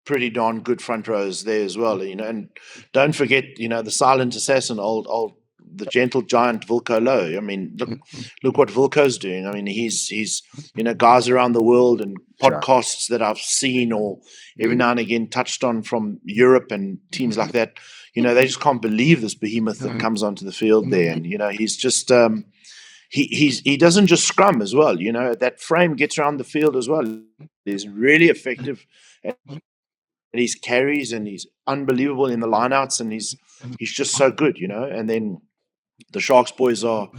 pretty darn good front rows there as well. And don't forget, the silent assassin, the gentle giant Wilco Low. I mean, look what Wilco's doing. I mean, he's guys around the world and podcasts that I've seen or every now and again touched on from Europe and teams like that. They just can't believe this behemoth that comes onto the field there. And he's just he doesn't just scrum as well. That frame gets around the field as well. He's really effective at his carries, and he's unbelievable in the lineouts, and he's just so good. And then the Sharks boys are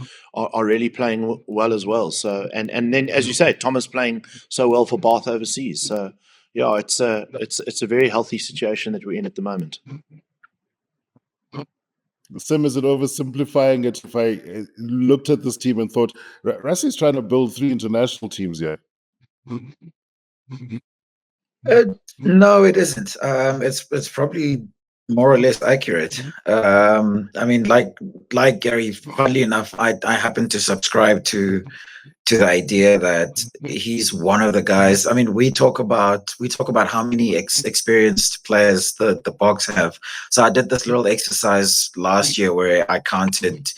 really playing well as well. So and then, as you say, Thomas playing so well for Bath overseas. So yeah, it's a very healthy situation that we're in at the moment. Sim, is it oversimplifying it if I looked at this team and thought Rassie's trying to build 3 international teams here? No, it isn't. It's probably more or less accurate. I mean, like Gary, funnily enough, I happen to subscribe to the idea that he's one of the guys. I mean, we talk about how many experienced players the Boks have. So I did this little exercise last year where I counted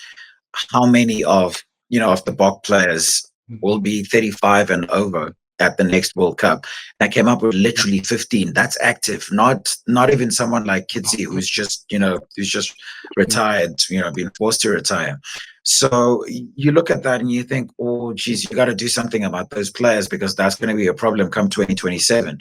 how many of the Bok players will be 35 and over at the next World Cup. And I came up with literally 15. That's active, not even someone like Kitsy who's just retired, being forced to retire. So you look at that and you think, oh geez, you got to do something about those players, because that's going to be a problem come 2027.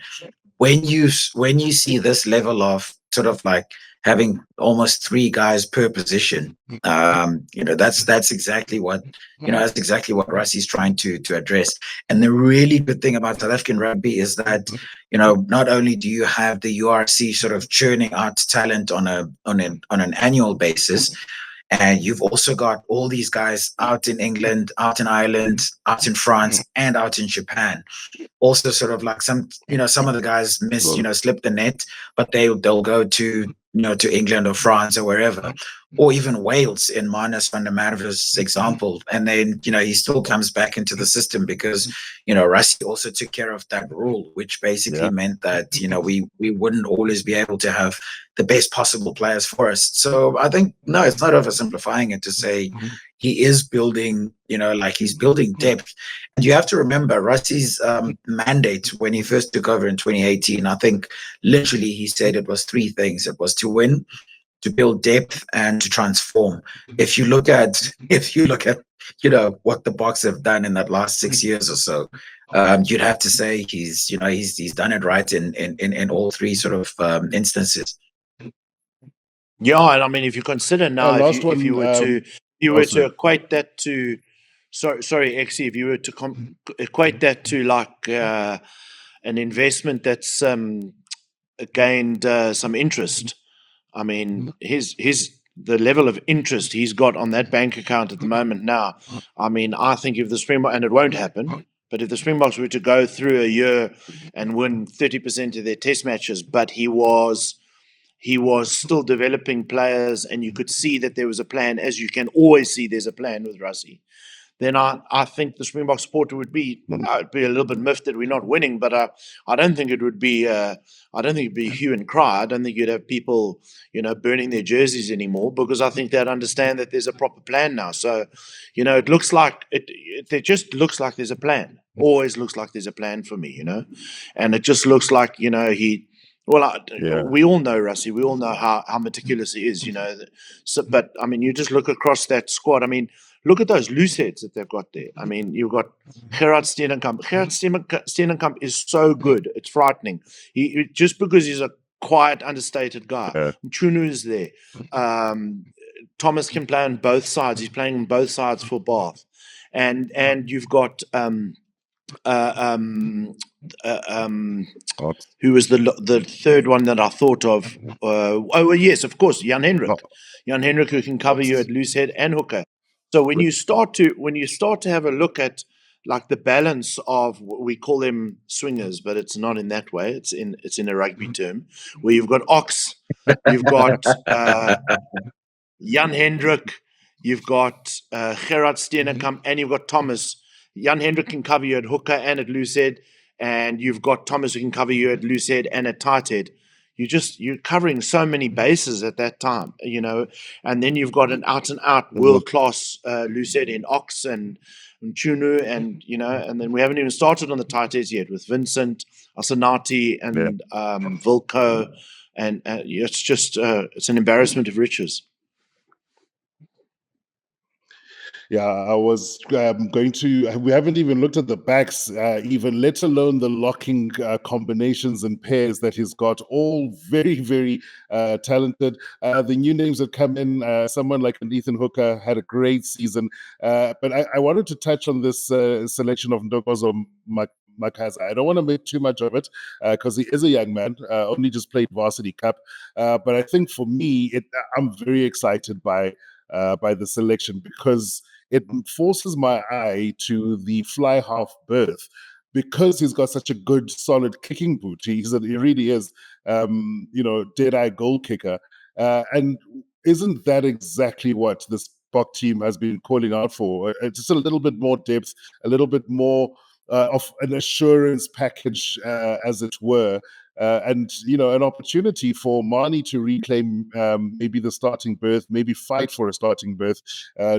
When you see this level of sort of like having almost 3 guys per position. That's exactly what Rassie's trying to address. And the really good thing about South African rugby is that not only do you have the URC sort of churning out talent on an annual basis, and you've also got all these guys out in England, out in Ireland, out in France, and out in Japan. Also, sort of like some of the guys slip the net, but they'll go to to England or France or wherever, or even Wales in Marnus van der Merwe's example, and then he still comes back into the system because Rassie also took care of that rule, which basically meant that we wouldn't always be able to have the best possible players for us. So I think no, it's not oversimplifying it to say he is building, he's building depth. And you have to remember Rassie's mandate when he first took over in 2018. I think literally he said it was 3 things: it was to win, to build depth, and to transform. If you look at what the Boks have done in that last 6 years or so, you'd have to say he's done it right in all 3 sort of instances. Yeah, and I mean, if you consider now, if you were to equate that to, sorry, Exie, if you were to equate that to like an investment that's gained some interest, I mean, the level of interest he's got on that bank account at the moment now. I mean, I think if the Springbok, and it won't happen, but if the Springboks were to go through a year and win 30% of their test matches, but he was still developing players, and you could see that there was a plan, as you can always see there's a plan with Rassie, then I think the Springbok supporter would be a little bit miffed that we're not winning, but I don't think it would be hue and cry. I don't think you'd have people burning their jerseys anymore, because I think they'd understand that there's a proper plan now. So it looks like it just looks like there's a plan. Always looks like there's a plan for me, and it just looks like we all know Rassie. We all know how meticulous he is, So, but I mean, you just look across that squad. I mean, look at those loose heads that they've got there. I mean, you've got Gerard Steenenkamp. Gerard Steenenkamp is so good; it's frightening. He just because he's a quiet, understated guy. Ntshinga is there. Thomas can play on both sides. He's playing on both sides for Bath, and you've got. Who was the third one that I thought of? Yes, of course, Jan Hendrik. Jan Hendrik, who can cover you at loose head and hooker. So when you start to have a look at like the balance of, we call them swingers, but it's not in that way. It's in a rugby term, where you've got Ox, you've got Jan Hendrik, you've got Gerard Steenenkamp, and you've got Thomas. Jan Hendrik can cover you at hooker and at loose head, and you've got Thomas who can cover you at loose head and at tight head. You're covering so many bases at that time, and then you've got an out and out world class loose head in Ox and Ntshinga, and then we haven't even started on the tight heads yet with Vincent, Asanati, and Vilko, and it's just it's an embarrassment of riches. Yeah, I was going to. We haven't even looked at the backs, even let alone the locking combinations and pairs that he's got. All very, very talented. The new names that come in, someone like Ethan Hooker had a great season. But I wanted to touch on this selection of Ntokozo Makaza. I don't want to make too much of it because he is a young man, only just played Varsity Cup. But I think for me, I'm very excited by the selection, because it forces my eye to the fly half berth, because he's got such a good, solid kicking boot. He really is, dead-eye goal kicker. And isn't that exactly what this Bok team has been calling out for? It's just a little bit more depth, a little bit more of an assurance package, as it were. And an opportunity for Mani to reclaim maybe the starting berth, maybe fight for a starting berth,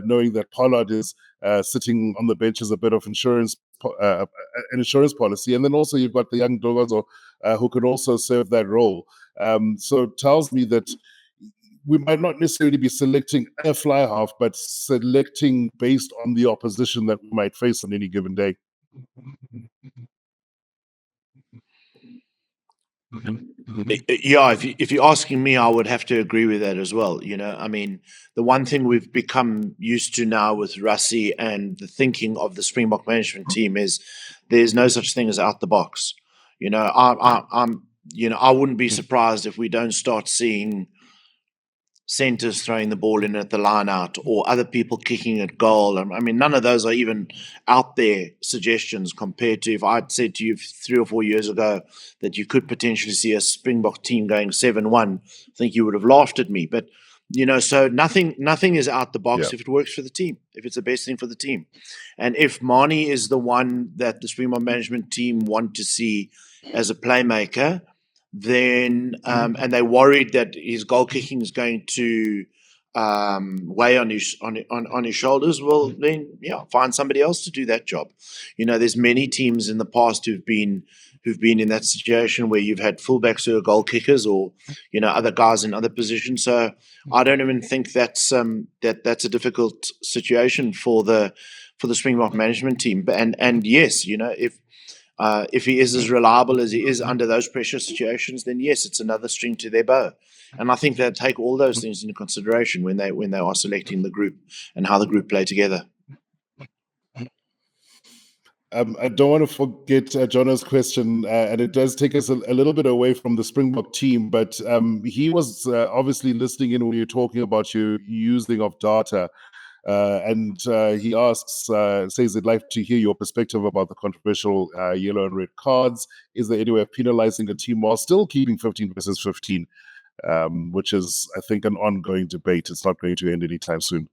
knowing that Pollard is sitting on the bench as a bit of an insurance policy, and then also you've got the young Ntokozo who can also serve that role. So it tells me that we might not necessarily be selecting a fly half, but selecting based on the opposition that we might face on any given day. Yeah, if you're asking me, I would have to agree with that as well. I mean, the one thing we've become used to now with Rassie and the thinking of the Springbok management team is there's no such thing as out the box. I wouldn't be surprised if we don't start seeing centers throwing the ball in at the line out or other people kicking at goal. I mean, none of those are even out there suggestions compared to if I'd said to you 3 or 4 years ago that you could potentially see a Springbok team going 7-1. I think you would have laughed at me. But, so nothing is out the box if it works for the team, if it's the best thing for the team. And if Mani is the one that the Springbok management team want to see as a playmaker, then and they're worried that his goal kicking is going to weigh on his shoulders. Well, then find somebody else to do that job. There's many teams in the past who've been in that situation where you've had fullbacks who are goal kickers, or other guys in other positions. So I don't even think that's a difficult situation for the Springbok management team. And yes, if he is as reliable as he is under those pressure situations, then yes, it's another string to their bow. And I think they take all those things into consideration when they are selecting the group and how the group play together. I don't want to forget Jono's question, and it does take us a little bit away from the Springbok team, but he was obviously listening in when you're talking about your using of data. And he asks, says, I'd like to hear your perspective about the controversial yellow and red cards. Is there any way of penalizing a team while still keeping 15 versus 15, which is, I think, an ongoing debate. It's not going to end anytime soon.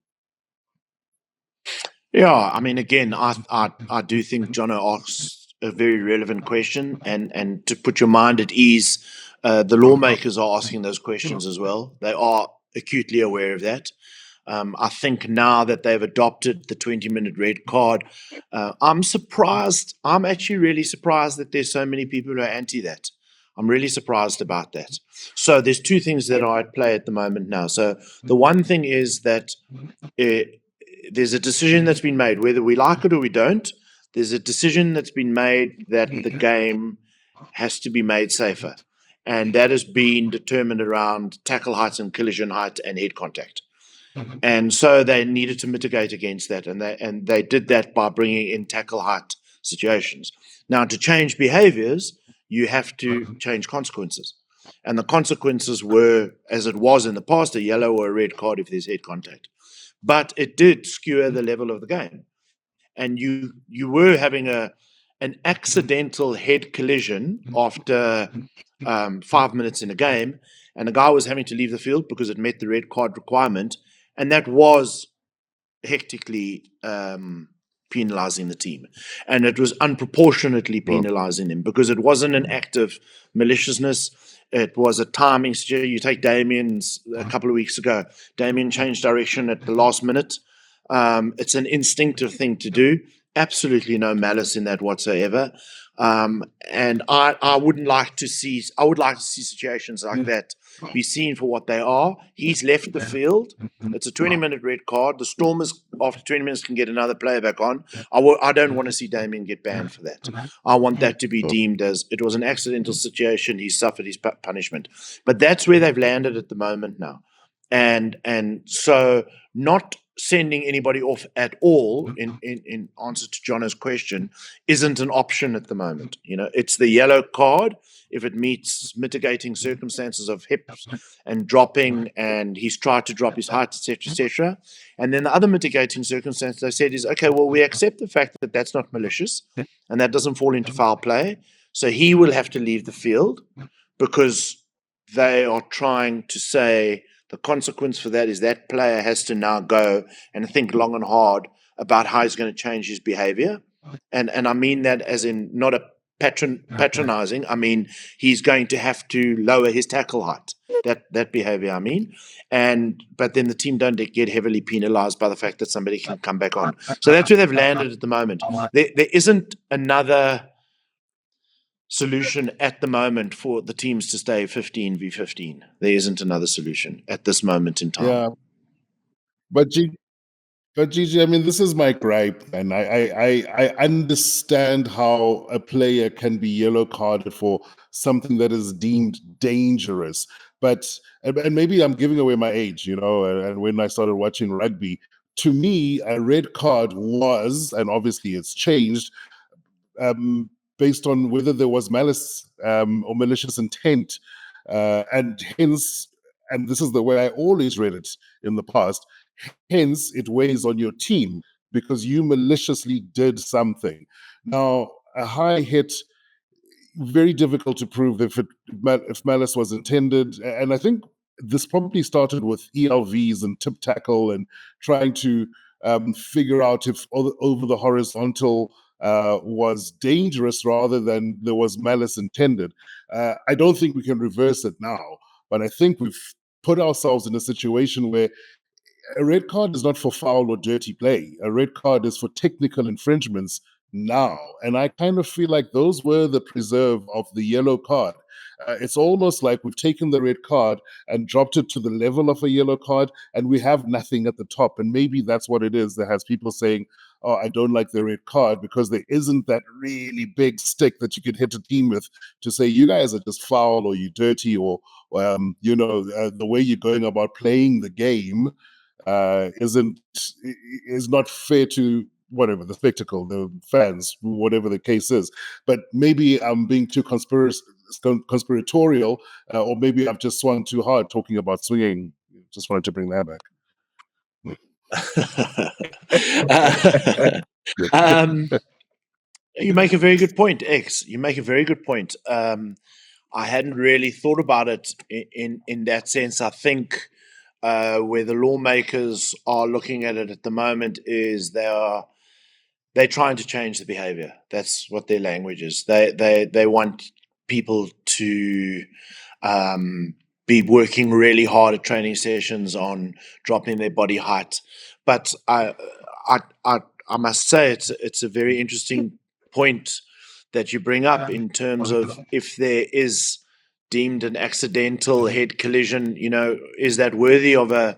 Yeah, I mean, again, I do think Jono asks a very relevant question, and to put your mind at ease, the lawmakers are asking those questions as well. They are acutely aware of that. I think now that they've adopted the 20-minute red card, I'm surprised. I'm actually really surprised that there's so many people who are anti that. I'm really surprised about that. So there's two things that are at play at the moment now. So the one thing is that there's a decision that's been made, whether we like it or we don't. There's a decision that's been made that the game has to be made safer. And that has been determined around tackle height and collision height and head contact. And so they needed to mitigate against that, and they did that by bringing in tackle height situations. Now, to change behaviours, you have to change consequences, and the consequences were, as it was in the past, a yellow or a red card if there's head contact. But it did skewer the level of the game, and you were having an accidental head collision after 5 minutes in a game, and a guy was having to leave the field because it met the red card requirement. And that was hectically penalising the team. And it was unproportionately penalising them because it wasn't an act of maliciousness. It was a timing. You take Damien's a couple of weeks ago. Damien changed direction at the last minute. It's an instinctive thing to do. Absolutely no malice in that whatsoever. And I would like to see situations like that be seen for what they are. He's left the field. It's a 20-minute red card. The Stormers, after 20 minutes, can get another player back on. I don't want to see Damien get banned for that. I want that to be deemed as it was an accidental situation. He suffered his punishment. But that's where they've landed at the moment now. And so not sending anybody off at all in answer to Jono's question isn't an option at the moment. It's the yellow card if it meets mitigating circumstances of hips and dropping, and he's tried to drop his height, etc., etc. And then the other mitigating circumstance they said is, okay, well, we accept the fact that that's not malicious and that doesn't fall into foul play, so he will have to leave the field because they are trying to say the consequence for that is that player has to now go and think long and hard about how he's going to change his behavior. And I mean that as in not a patronizing. I mean, he's going to have to lower his tackle height. That behavior, I mean. But then the team don't get heavily penalized by the fact that somebody can come back on. So that's where they've landed at the moment. There isn't another solution at the moment for the teams to stay 15 v 15. There isn't another solution at this moment in time. Yeah, but But Gigi, I mean, this is my gripe, and I understand how a player can be yellow carded for something that is deemed dangerous. But and maybe I'm giving away my age, and when I started watching rugby, to me, a red card was, and obviously it's changed, um, based on whether there was malice or malicious intent, and hence, and this is the way I always read it in the past. Hence, it weighs on your team because you maliciously did something. Now, a high hit, very difficult to prove if malice was intended. And I think this probably started with ELVs and tip tackle and trying to figure out if over the horizontal was dangerous rather than there was malice intended. I don't think we can reverse it now, but I think we've put ourselves in a situation where a red card is not for foul or dirty play. A red card is for technical infringements now. And I kind of feel like those were the preserve of the yellow card. It's almost like we've taken the red card and dropped it to the level of a yellow card, and we have nothing at the top. And maybe that's what it is that has people saying, oh, I don't like the red card, because there isn't that really big stick that you could hit a team with to say, you guys are just foul or you dirty, or the way you're going about playing the game is not fair to whatever the spectacle, the fans, whatever the case is. But maybe I'm being too conspiratorial, or maybe I've just swung too hard talking about swinging. Just wanted to bring that back. You make a very good point, X. You make a very good point. I hadn't really thought about it in that sense. I think where the lawmakers are looking at it at the moment is they're trying to change the behavior. That's what their language is. They want people to be working really hard at training sessions on dropping their body height. But I must say it's a very interesting point that you bring up in terms of if there is deemed an accidental head collision, is that worthy of a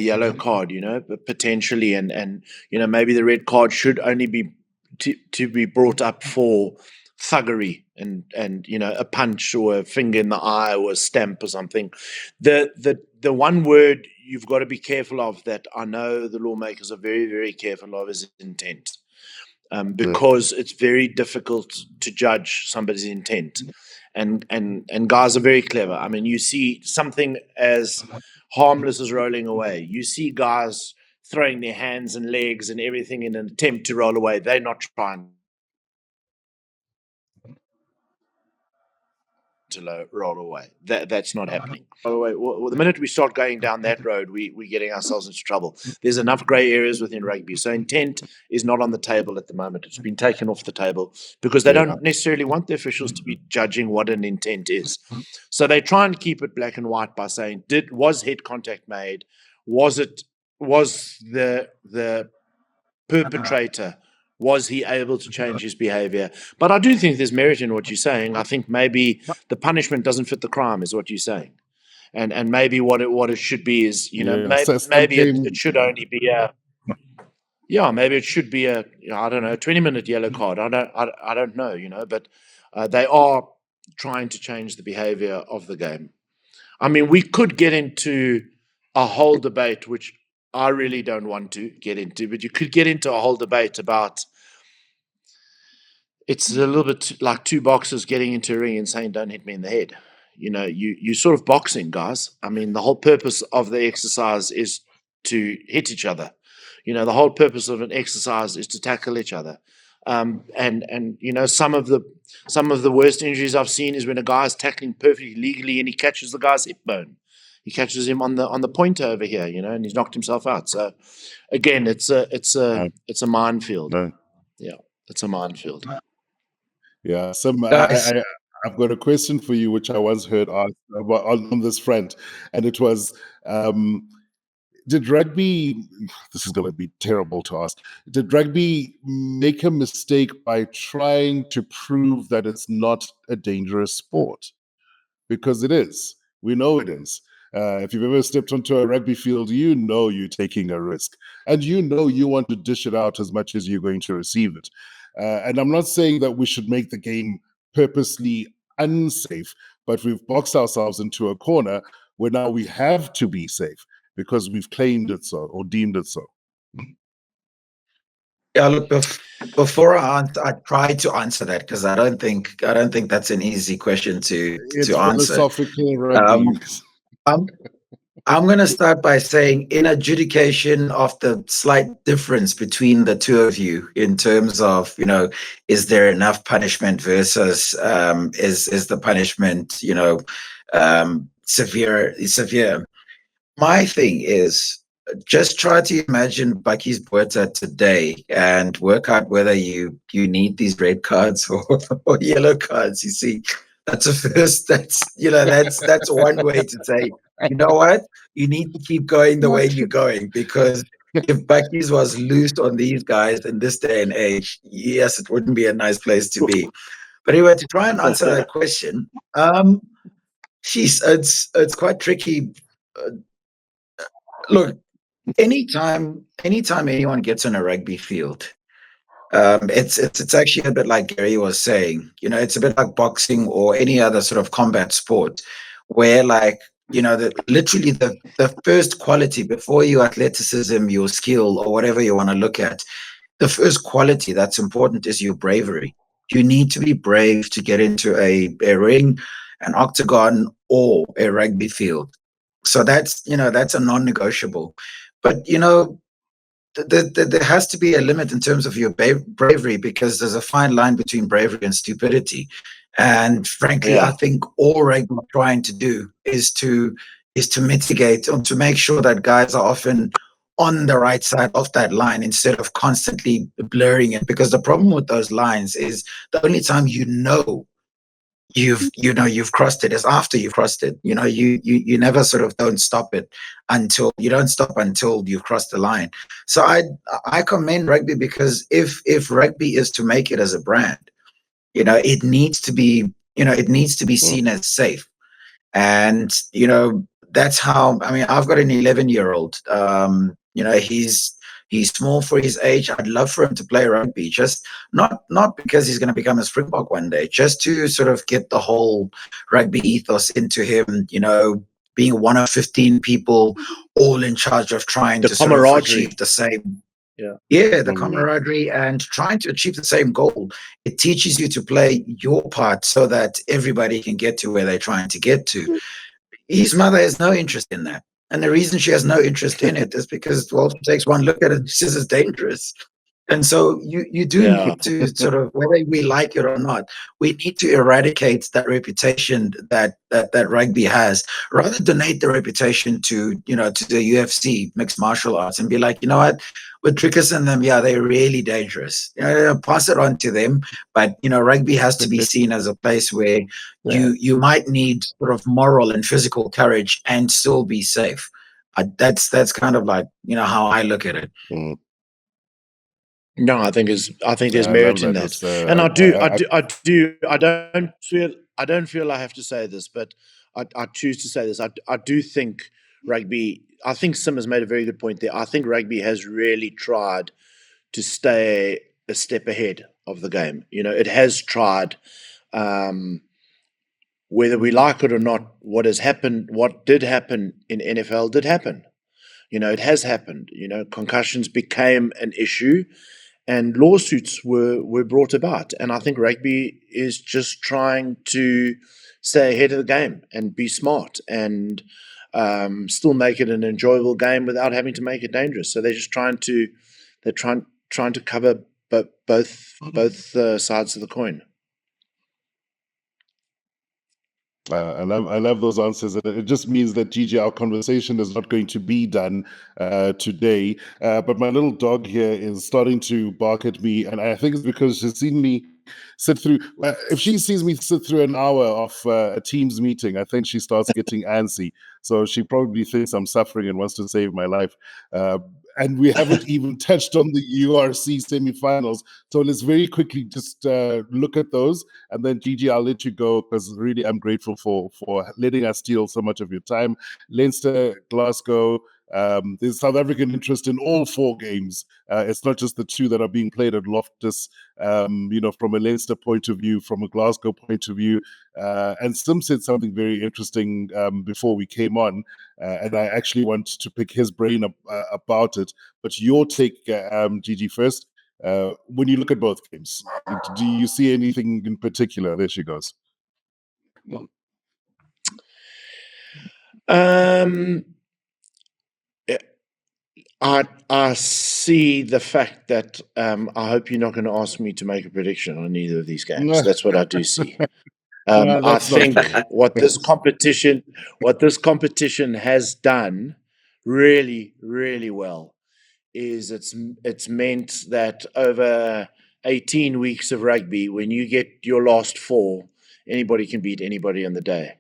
yellow card, potentially, and maybe the red card should only be to be brought up for thuggery and a punch or a finger in the eye or a stamp or something. The one word you've got to be careful of, that I know the lawmakers are very, very careful of, is intent. Because it's very difficult to judge somebody's intent, and guys are very clever. I mean, you see something as harmless as rolling away. You see guys throwing their hands and legs and everything in an attempt to roll away. They're not trying to roll away. That's not happening. Roll away. Well, the minute we start going down that road, we're getting ourselves into trouble. There's enough grey areas within rugby. So intent is not on the table at the moment. It's been taken off the table because they don't necessarily want the officials to be judging what an intent is. So they try and keep it black and white by saying, was head contact made? Was the perpetrator, was he able to change his behavior? But I do think there's merit in what you're saying. I think maybe the punishment doesn't fit the crime, is what you're saying. And maybe what it should be is, maybe it should only be maybe it should be a 20-minute yellow card. I don't know, but they are trying to change the behavior of the game. I mean, we could get into a whole debate, which I really don't want to get into, but you could get into a whole debate about, it's a little bit like two boxers getting into a ring and saying, don't hit me in the head. You sort of boxing, guys. I mean, the whole purpose of the exercise is to hit each other. The whole purpose of an exercise is to tackle each other. And some of the worst injuries I've seen is when a guy's tackling perfectly legally and he catches the guy's hip bone. He catches him on the pointer over here, and he's knocked himself out. So again, it's a minefield. No. Yeah, it's a minefield. Yeah, I've got a question for you, which I once heard asked about on this front, and it was, did rugby, this is going to be terrible to ask, did rugby make a mistake by trying to prove that it's not a dangerous sport? Because it is. We know it is. If you've ever stepped onto a rugby field, you know you're taking a risk, and you know you want to dish it out as much as you're going to receive it. And I'm not saying that we should make the game purposely unsafe, but we've boxed ourselves into a corner where now we have to be safe because we've claimed it so or deemed it so. Yeah, look, before I try to answer that because I don't think that's an easy question to It's answer. philosophical rugby. I'm I'm going to start by saying, in adjudication of the slight difference between the two of you in terms of, is there enough punishment versus is the punishment, severe. My thing is, just try to imagine Bucky's Botha today and work out whether you need these red cards or yellow cards. You see, that's a first. That's one way to say, you know what, you need to keep going the way you're going, because if Bucky's was loose on these guys in this day and age, yes, it wouldn't be a nice place to be. But anyway, to try and answer that question, it's quite tricky. Look, anytime anyone gets on a rugby field, it's actually a bit like Gary was saying. It's a bit like boxing or any other sort of combat sport, where literally the first quality before your athleticism, your skill, or whatever you want to look at, the first quality that's important is your bravery. You need to be brave to get into a ring, an octagon, or a rugby field. So that's a non-negotiable. But there has to be a limit in terms of your bravery, because there's a fine line between bravery and stupidity. And frankly, I think all rugby are trying to do is to mitigate, or to make sure that guys are often on the right side of that line instead of constantly blurring it. Because the problem with those lines is the only time you've crossed it is after you've crossed it. You never sort of don't stop it until you've crossed the line. So I commend rugby, because if rugby is to make it as a brand, it needs to be seen as safe. And that's how, I've got an 11-year-old. He's small for his age. I'd love for him to play rugby, just not because he's going to become a Springbok one day, just to sort of get the whole rugby ethos into him, being one of 15 people all in charge of trying to sort of achieve the same. The camaraderie and trying to achieve the same goal. It teaches you to play your part so that everybody can get to where they're trying to get to. His mother has no interest in that. And the reason she has no interest in it is because, well, she takes one look at it and she says it's dangerous. And so you do need to sort of, whether we like it or not, we need to eradicate that reputation that rugby has. Rather donate the reputation to the UFC, mixed martial arts, and be like, you know what, with Trickers and them, they're really dangerous. Pass it on to them. But rugby has to be seen as a place where you might need sort of moral and physical courage and still be safe. That's kind of like how I look at it. No, I think there's merit in that, and I don't feel I have to say this, but I choose to say this. I do think rugby. I think Sim has made a very good point there. I think rugby has really tried to stay a step ahead of the game. It has tried, whether we like it or not. What did happen in NFL did happen. It has happened. Concussions became an issue, and lawsuits were brought about. And I think rugby is just trying to stay ahead of the game and be smart and still make it an enjoyable game without having to make it dangerous. So they're just trying to cover both sides of the coin. I love those answers. It just means that, Gigi, our conversation is not going to be done today. But my little dog here is starting to bark at me, and I think it's because she's seen me sit through. If she sees me sit through an hour of a Teams meeting, I think she starts getting antsy. So she probably thinks I'm suffering and wants to save my life. and we haven't even touched on the URC semi-finals. So let's very quickly just look at those, and then Gigi, I'll let you go because really I'm grateful for letting us steal so much of your time. Leinster, Glasgow. There's South African interest in all 4 games. It's not just the 2 that are being played at Loftus. From a Leinster point of view, from a Glasgow point of view, and Sim said something very interesting before we came on, and I actually want to pick his brain about it. But your take, Gigi, first. When you look at both games, do you see anything in particular? There she goes. I see the fact that I hope you're not going to ask me to make a prediction on either of these games. That's what I do see. I think what this competition has done really, really well is it's meant that over 18 weeks of rugby, when you get your last 4, anybody can beat anybody on the day.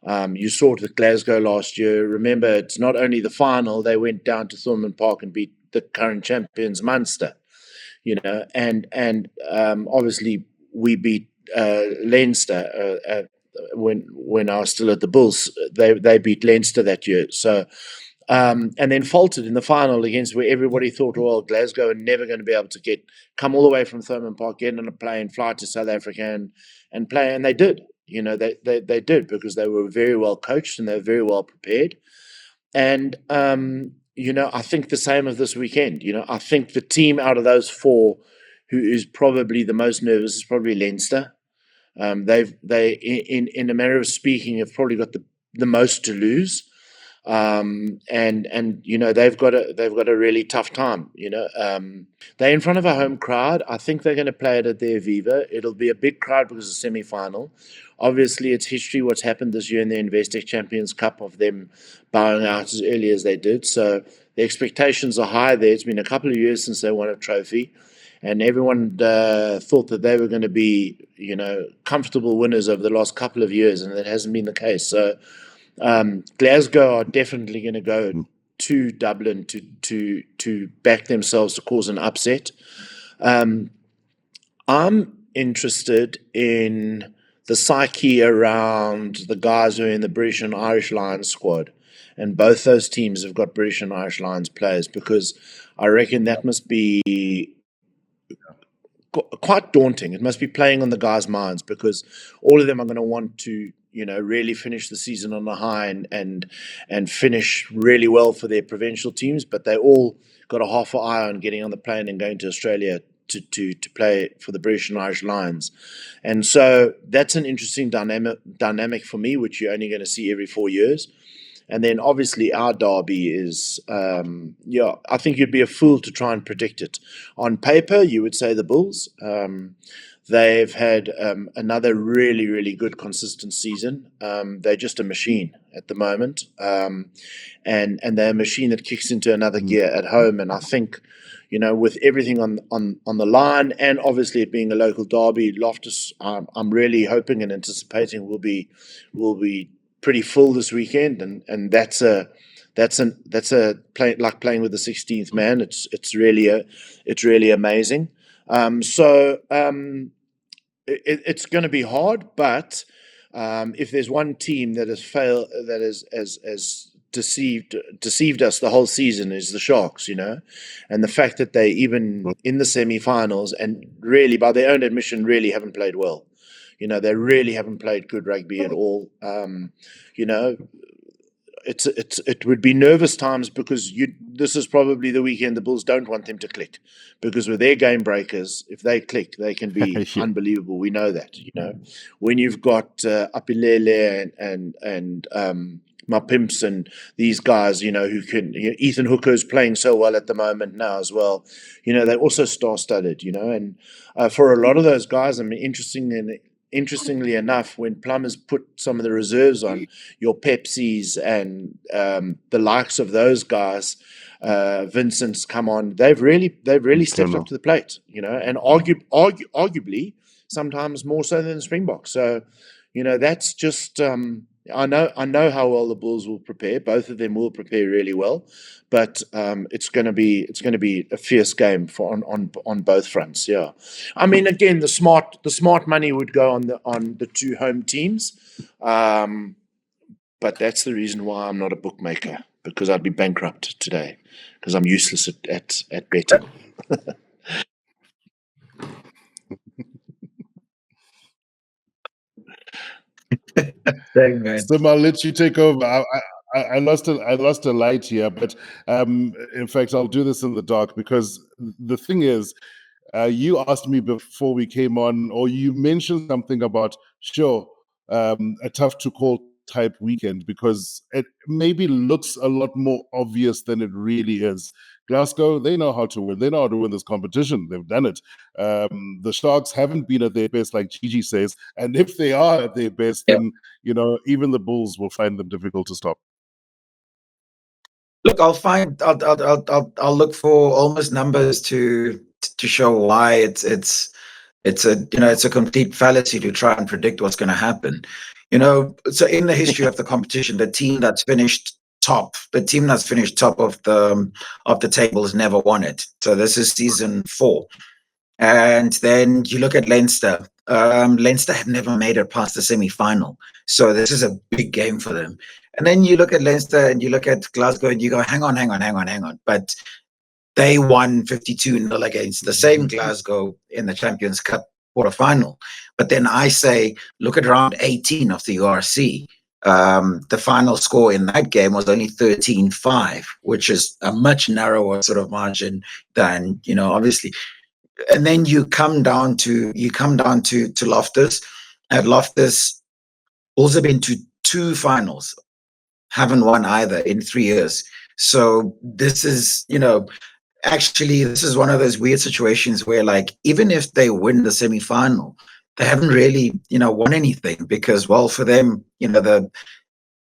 You saw it with Glasgow last year. Remember, it's not only the final; they went down to Thornton Park and beat the current champions Munster. And obviously we beat Leinster when I was still at the Bulls. They beat Leinster that year. So. And then faltered in the final against where everybody thought, well, Glasgow are never going to be able to come all the way from Thurman Park, get on a plane, fly to South Africa and play. And they did. They did because they were very well coached and they were very well prepared. And, I think the same of this weekend. I think the team out of those 4 who is probably the most nervous is probably Leinster. They in a manner of speaking, have probably got the most to lose. And they've got a really tough time. They're in front of a home crowd. I think they're going to play it at their Viva. It'll be a big crowd because it's a semi-final. Obviously, it's history what's happened this year in the Investec Champions Cup of them bowing out as early as they did. So the expectations are high there. It's been a couple of years since they won a trophy, and everyone thought that they were going to be, comfortable winners over the last couple of years, and that hasn't been the case. So. Glasgow are definitely going to go to Dublin to back themselves to cause an upset. I'm interested in the psyche around the guys who are in the British and Irish Lions squad, and both those teams have got British and Irish Lions players, because I reckon that must be quite daunting. It must be playing on the guys' minds, because all of them are going to want to really finish the season on a high and finish really well for their provincial teams, but they all got a half an eye on getting on the plane and going to Australia to play for the British and Irish Lions. And so that's an interesting dynamic for me, which you're only going to see every 4 years. And then obviously our derby is, I think you'd be a fool to try and predict it. On paper, you would say the Bulls. They've had another really, really good, consistent season. They're just a machine at the moment. And they're a machine that kicks into another gear at home. And I think, with everything on the line, and obviously it being a local derby, Loftus, I'm really hoping and anticipating will be pretty full this weekend, and that's a play, like playing with the 16th man. It's really amazing. It's going to be hard, but if there's one team that has deceived us the whole season, is the Sharks, and the fact that they even in the semi-finals, and really by their own admission really haven't played well. They really haven't played good rugby at all. It would be nervous times, because this is probably the weekend the Bulls don't want them to click, because with their game breakers, if they click, they can be unbelievable. We know that. When you've got Apilele and Mapimps and these guys, who can. Ethan Hooker's playing so well at the moment now as well. They're also star-studded. And for a lot of those guys, I mean, interestingly enough, when Plumbers put some of the reserves on, your Pepsis and the likes of those guys, Vincent's come on, they've really stepped up to the plate, and arguably sometimes more so than the Springboks. So, that's just I know how well the Bulls will prepare. Both of them will prepare really well, but it's going to be a fierce game for on both fronts. Yeah, I mean, again, the smart money would go on the two home teams, but that's the reason why I'm not a bookmaker, because I'd be bankrupt today because I'm useless at betting. Dang, man. So I'll let you take over. I lost a light here, but in fact, I'll do this in the dark because the thing is, you asked me before we came on, or you mentioned something about sure, a tough to call type weekend because it maybe looks a lot more obvious than it really is. Glasgow, they know how to win. They know how to win this competition. They've done it. The Sharks haven't been at their best, like Gigi says, and if they are at their best, Yeah. then even the Bulls will find them difficult to stop. Look, I'll look for almost numbers to show why it's a complete fallacy to try and predict what's going to happen. So in the history of the competition, the team that's finished top of the table has never won it. So this is season 4. And then you look at Leinster. Leinster have never made it past the semi-final. So this is a big game for them. And then you look at Leinster and you look at Glasgow and you go, hang on. But they won 52-0 against the same Glasgow in the Champions Cup quarterfinal. But then I say, look at round 18 of the URC. The final score in that game was only 13-5, which is a much narrower sort of margin than, obviously. And then you come down to Loftus. At Loftus, also been to 2 finals, haven't won either in 3 years. So this is, actually, this is one of those weird situations where, like, even if they win the semi-final, they haven't really, won anything because, well, for them, the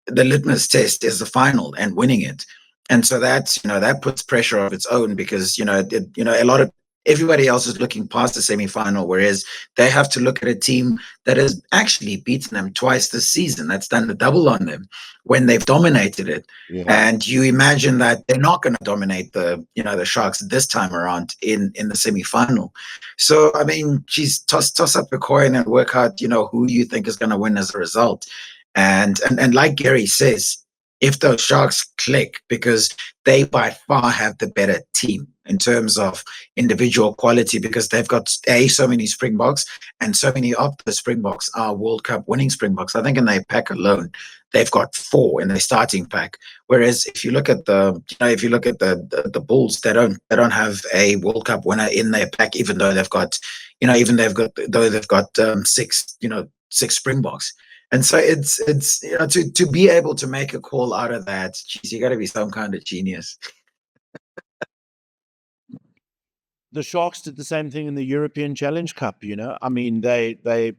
litmus test is the final and winning it. And so that puts pressure of its own because, a lot of everybody else is looking past the semi-final, whereas they have to look at a team that has actually beaten them twice this season. That's done the double on them when they've dominated it. Yeah. And you imagine that they're not going to dominate the Sharks this time around in the semi-final. So, I mean, geez, toss up a coin and work out, who you think is going to win as a result. And like Gary says, if those Sharks click, because they by far have the better team in terms of individual quality, because they've got so many Springboks, and so many of the Springboks are World Cup winning Springboks. I think in their pack alone, they've got 4 in their starting pack. Whereas if you look at the Bulls, they don't have a World Cup winner in their pack, even though they've got 6 Springboks. And so it's to be able to make a call out of that, geez, you got to be some kind of genius. The Sharks did the same thing in the European Challenge Cup. I mean, they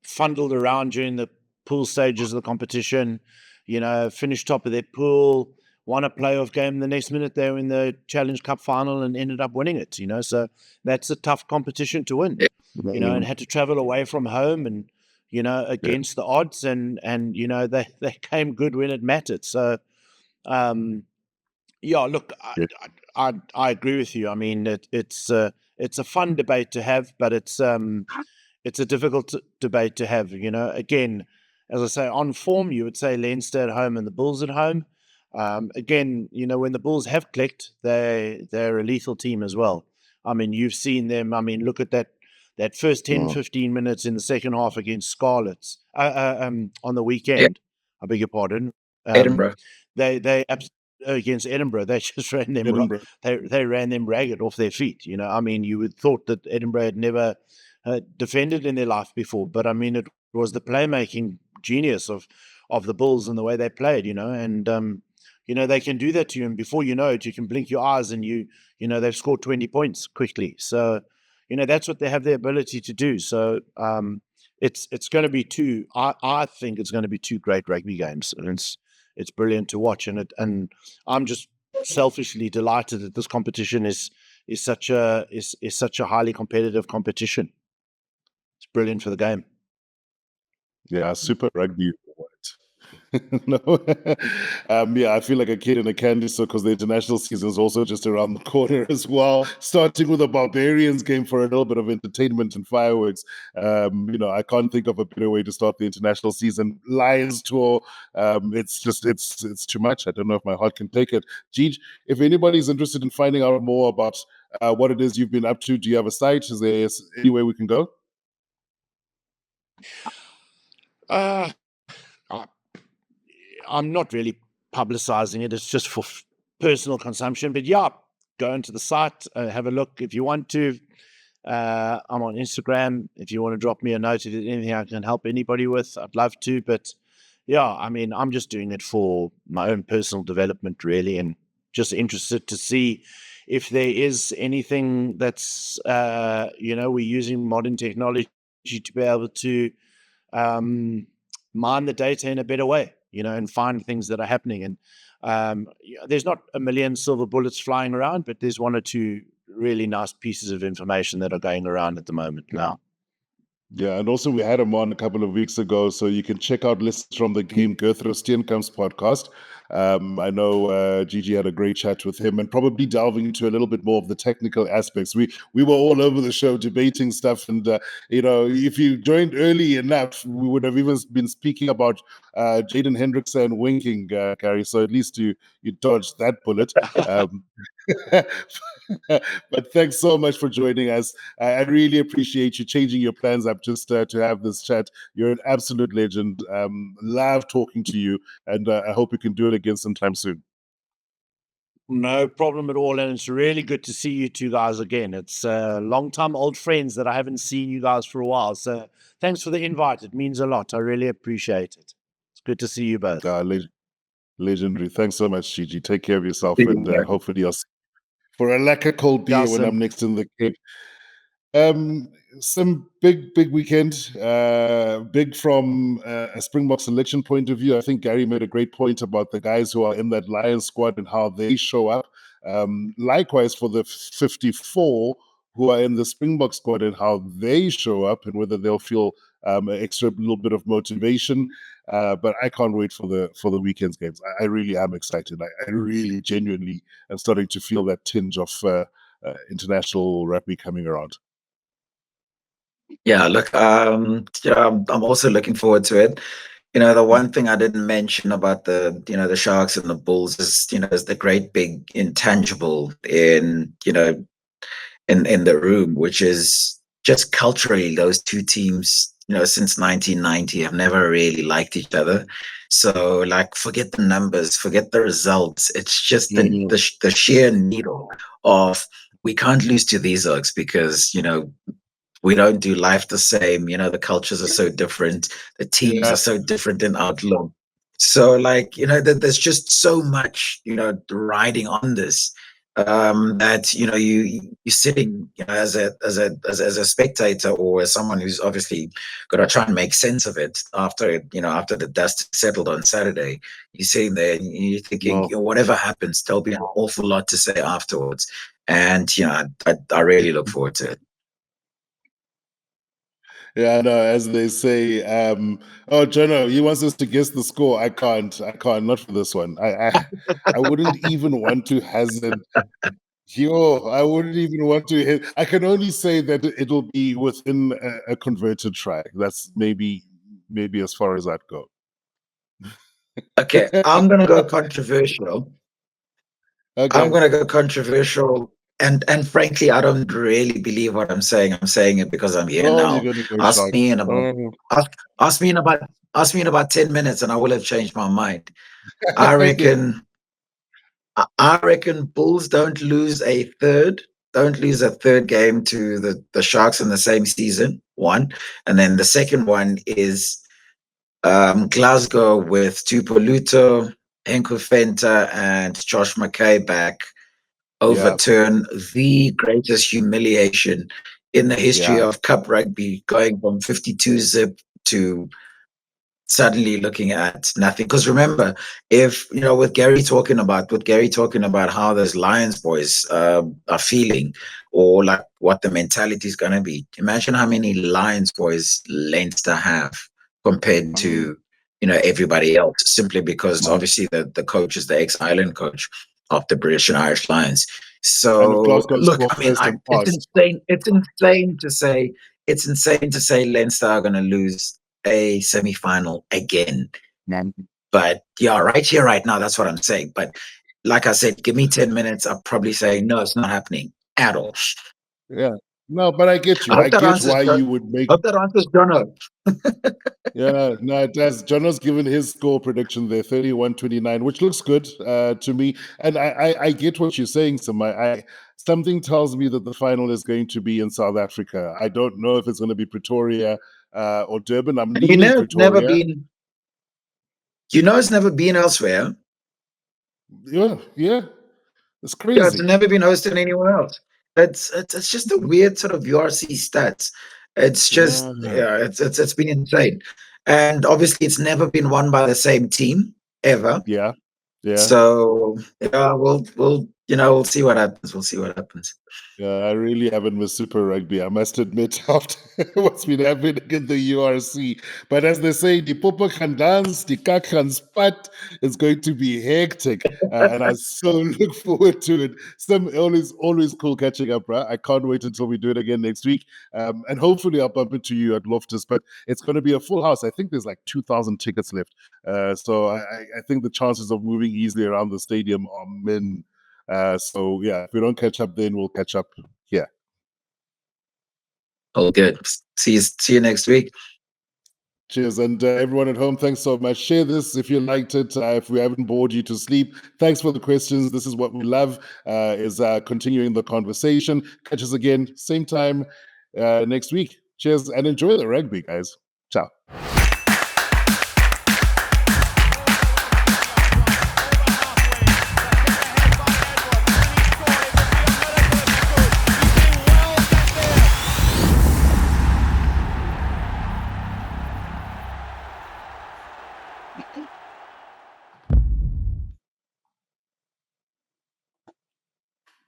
fundled around during the pool stages of the competition. Finished top of their pool, won a playoff game. The next minute they were in the Challenge Cup final and ended up winning it. So that's a tough competition to win. And had to travel away from home and against the odds, and they came good when it mattered. So, look, I agree with you. I mean, it's a fun debate to have, but it's a difficult debate to have. Again, as I say, on form, you would say Leinster at home and the Bulls at home. Again, when the Bulls have clicked, they're a lethal team as well. I mean, you've seen them. I mean, look at that first 10, 15 minutes in the second half against Scarlets on the weekend. I beg your pardon. Edinburgh. They against Edinburgh, they just ran them. They ran them ragged off their feet. I mean, you would thought that Edinburgh had never defended in their life before, but I mean, it was the playmaking genius of the Bulls and the way they played. And they can do that to you, and before you know it, you can blink your eyes and they've scored 20 points quickly. So that's what they have the ability to do. So it's going to be I think it's going to be 2 great rugby games, and it's brilliant to watch. And I'm just selfishly delighted that this competition is such a highly competitive competition. It's brilliant for the game. Yeah, Super Rugby Award. No, yeah, I feel like a kid in a candy store because the international season is also just around the corner as well. Starting with a Barbarians game for a little bit of entertainment and fireworks. I can't think of a better way to start the international season. Lions tour. It's too much. I don't know if my heart can take it. Gigi, if anybody's interested in finding out more about what it is you've been up to, do you have a site? Is there any way we can go? Uh, I- I'm not really publicizing it. It's just for personal consumption. But yeah, go into the site, have a look if you want to. I'm on Instagram. If you want to drop me a note, if there's anything I can help anybody with, I'd love to. But yeah, I mean, I'm just doing it for my own personal development, really, and just interested to see if there is anything that's, we're using modern technology to be able to mine the data in a better way, and find things that are happening. And there's not a million silver bullets flying around, but there's one or two really nice pieces of information that are going around at the moment now. Yeah, and also we had him on a couple of weeks ago, so you can check out lists from the game Gertrude Steenkamp's podcast. I know Gigi had a great chat with him and probably delving into a little bit more of the technical aspects. We were all over the show debating stuff, and if you joined early enough, we would have even been speaking about Jaden Hendrikse and winking, Gary. So at least you dodged that bullet. But thanks so much for joining us. I really appreciate you changing your plans up just to have this chat. You're an absolute legend. Love talking to you, and I hope we can do it again sometime soon. No problem at all. And it's really good to see you two guys again. It's long time old friends that I haven't seen you guys for a while. So thanks for the invite. It means a lot. I really appreciate it. It's good to see you both. Legendary. Thanks so much, Gigi. Take care of yourself, and hopefully I'll see you for a lekker cold beer when I'm next in the Cape. Some big weekend, big from a Springbok selection point of view. I think Gary made a great point about the guys who are in that Lions squad and how they show up. Likewise for the 54 who are in the Springbok squad and how they show up and whether they'll feel an extra little bit of motivation. But I can't wait for the weekend's games. I really am excited. I really genuinely am starting to feel that tinge of international rugby coming around. Yeah, look, I'm also looking forward to it. The one thing I didn't mention about the Sharks and the Bulls is the great big intangible in the room, which is just culturally those two teams, since 1990 have never really liked each other. So like, forget the numbers, forget the results. It's just the sheer needle of we can't lose to these oaks because we don't do life the same. The cultures are so different. The teams are so different in outlook. So like, there's just so much, riding on this, that, you're sitting, as a spectator or as someone who's obviously got to try and make sense of it after the dust settled on Saturday. You're sitting there and you're thinking, whatever happens, there'll be an awful lot to say afterwards. And, I really look forward to it. Yeah, no, as they say, Jono, he wants us to guess the score. I can't, not for this one. I wouldn't even want to hazard. I wouldn't even want to hit. I can only say that it'll be within a converted try. That's maybe as far as I'd go. Okay, I'm gonna go controversial. Okay. I'm gonna go controversial. And frankly, I don't really believe what I'm saying. I'm saying it because I'm here now. You're gonna go Ask me in about 10 minutes and I will have changed my mind. I reckon Bulls don't lose a third game to the Sharks in the same season, one. And then the second one is Glasgow with Tupoluto, Henko Fenta, and Josh McKay back overturn the greatest humiliation in the history of Cup rugby, going from 52 zip to suddenly looking at nothing. Because remember, if with Gary talking about how those Lions boys are feeling, or like what the mentality is going to be, imagine how many Lions boys Leinster have compared to everybody else, simply because obviously the coach is the ex-Ireland coach of the British and Irish Lions. And if So Glasgow look, score I mean, first and it's fast. insane. It's insane to say Leinster are going to lose a semi-final again. But yeah, right here, right now, that's what I'm saying. But like I said, give me 10 minutes. I'll probably say, no, it's not happening at all. Yeah. No, but I get you. I hope I that get answers, why you would make. hope that answers Jono. Yeah, no, it does. Jono's given his score prediction there, 31-29, which looks good to me. And I get what you're saying, something tells me that the final is going to be in South Africa. I don't know if it's going to be Pretoria or Durban. I'm And leaning it's never Pretoria. been, it's never been elsewhere. Yeah, it's crazy. Yeah, it's never been hosted anywhere else. It's just a weird sort of URC stats. It's just it's been insane, and obviously it's never been won by the same team ever. Yeah. So yeah, we'll see what happens. We'll see what happens. Yeah, I really haven't missed Super Rugby, I must admit, after what's been happening in the URC. But as they say, the Popo can dance, the Kak can spat. It's going to be hectic. And I so look forward to it. Always cool catching up, right? I can't wait until we do it again next week. And hopefully I'll bump into you at Loftus, but it's going to be a full house. I think there's like 2,000 tickets left. So I think the chances of moving easily around the stadium are min. So yeah, if we don't catch up, then we'll catch up here. All good. See you next week. Cheers, and everyone at home, thanks so much. Share this if you liked it. If we haven't bored you to sleep, thanks for the questions. This is what we love, is continuing the conversation. Catch us again, same time next week. Cheers, and enjoy the rugby, guys. Ciao.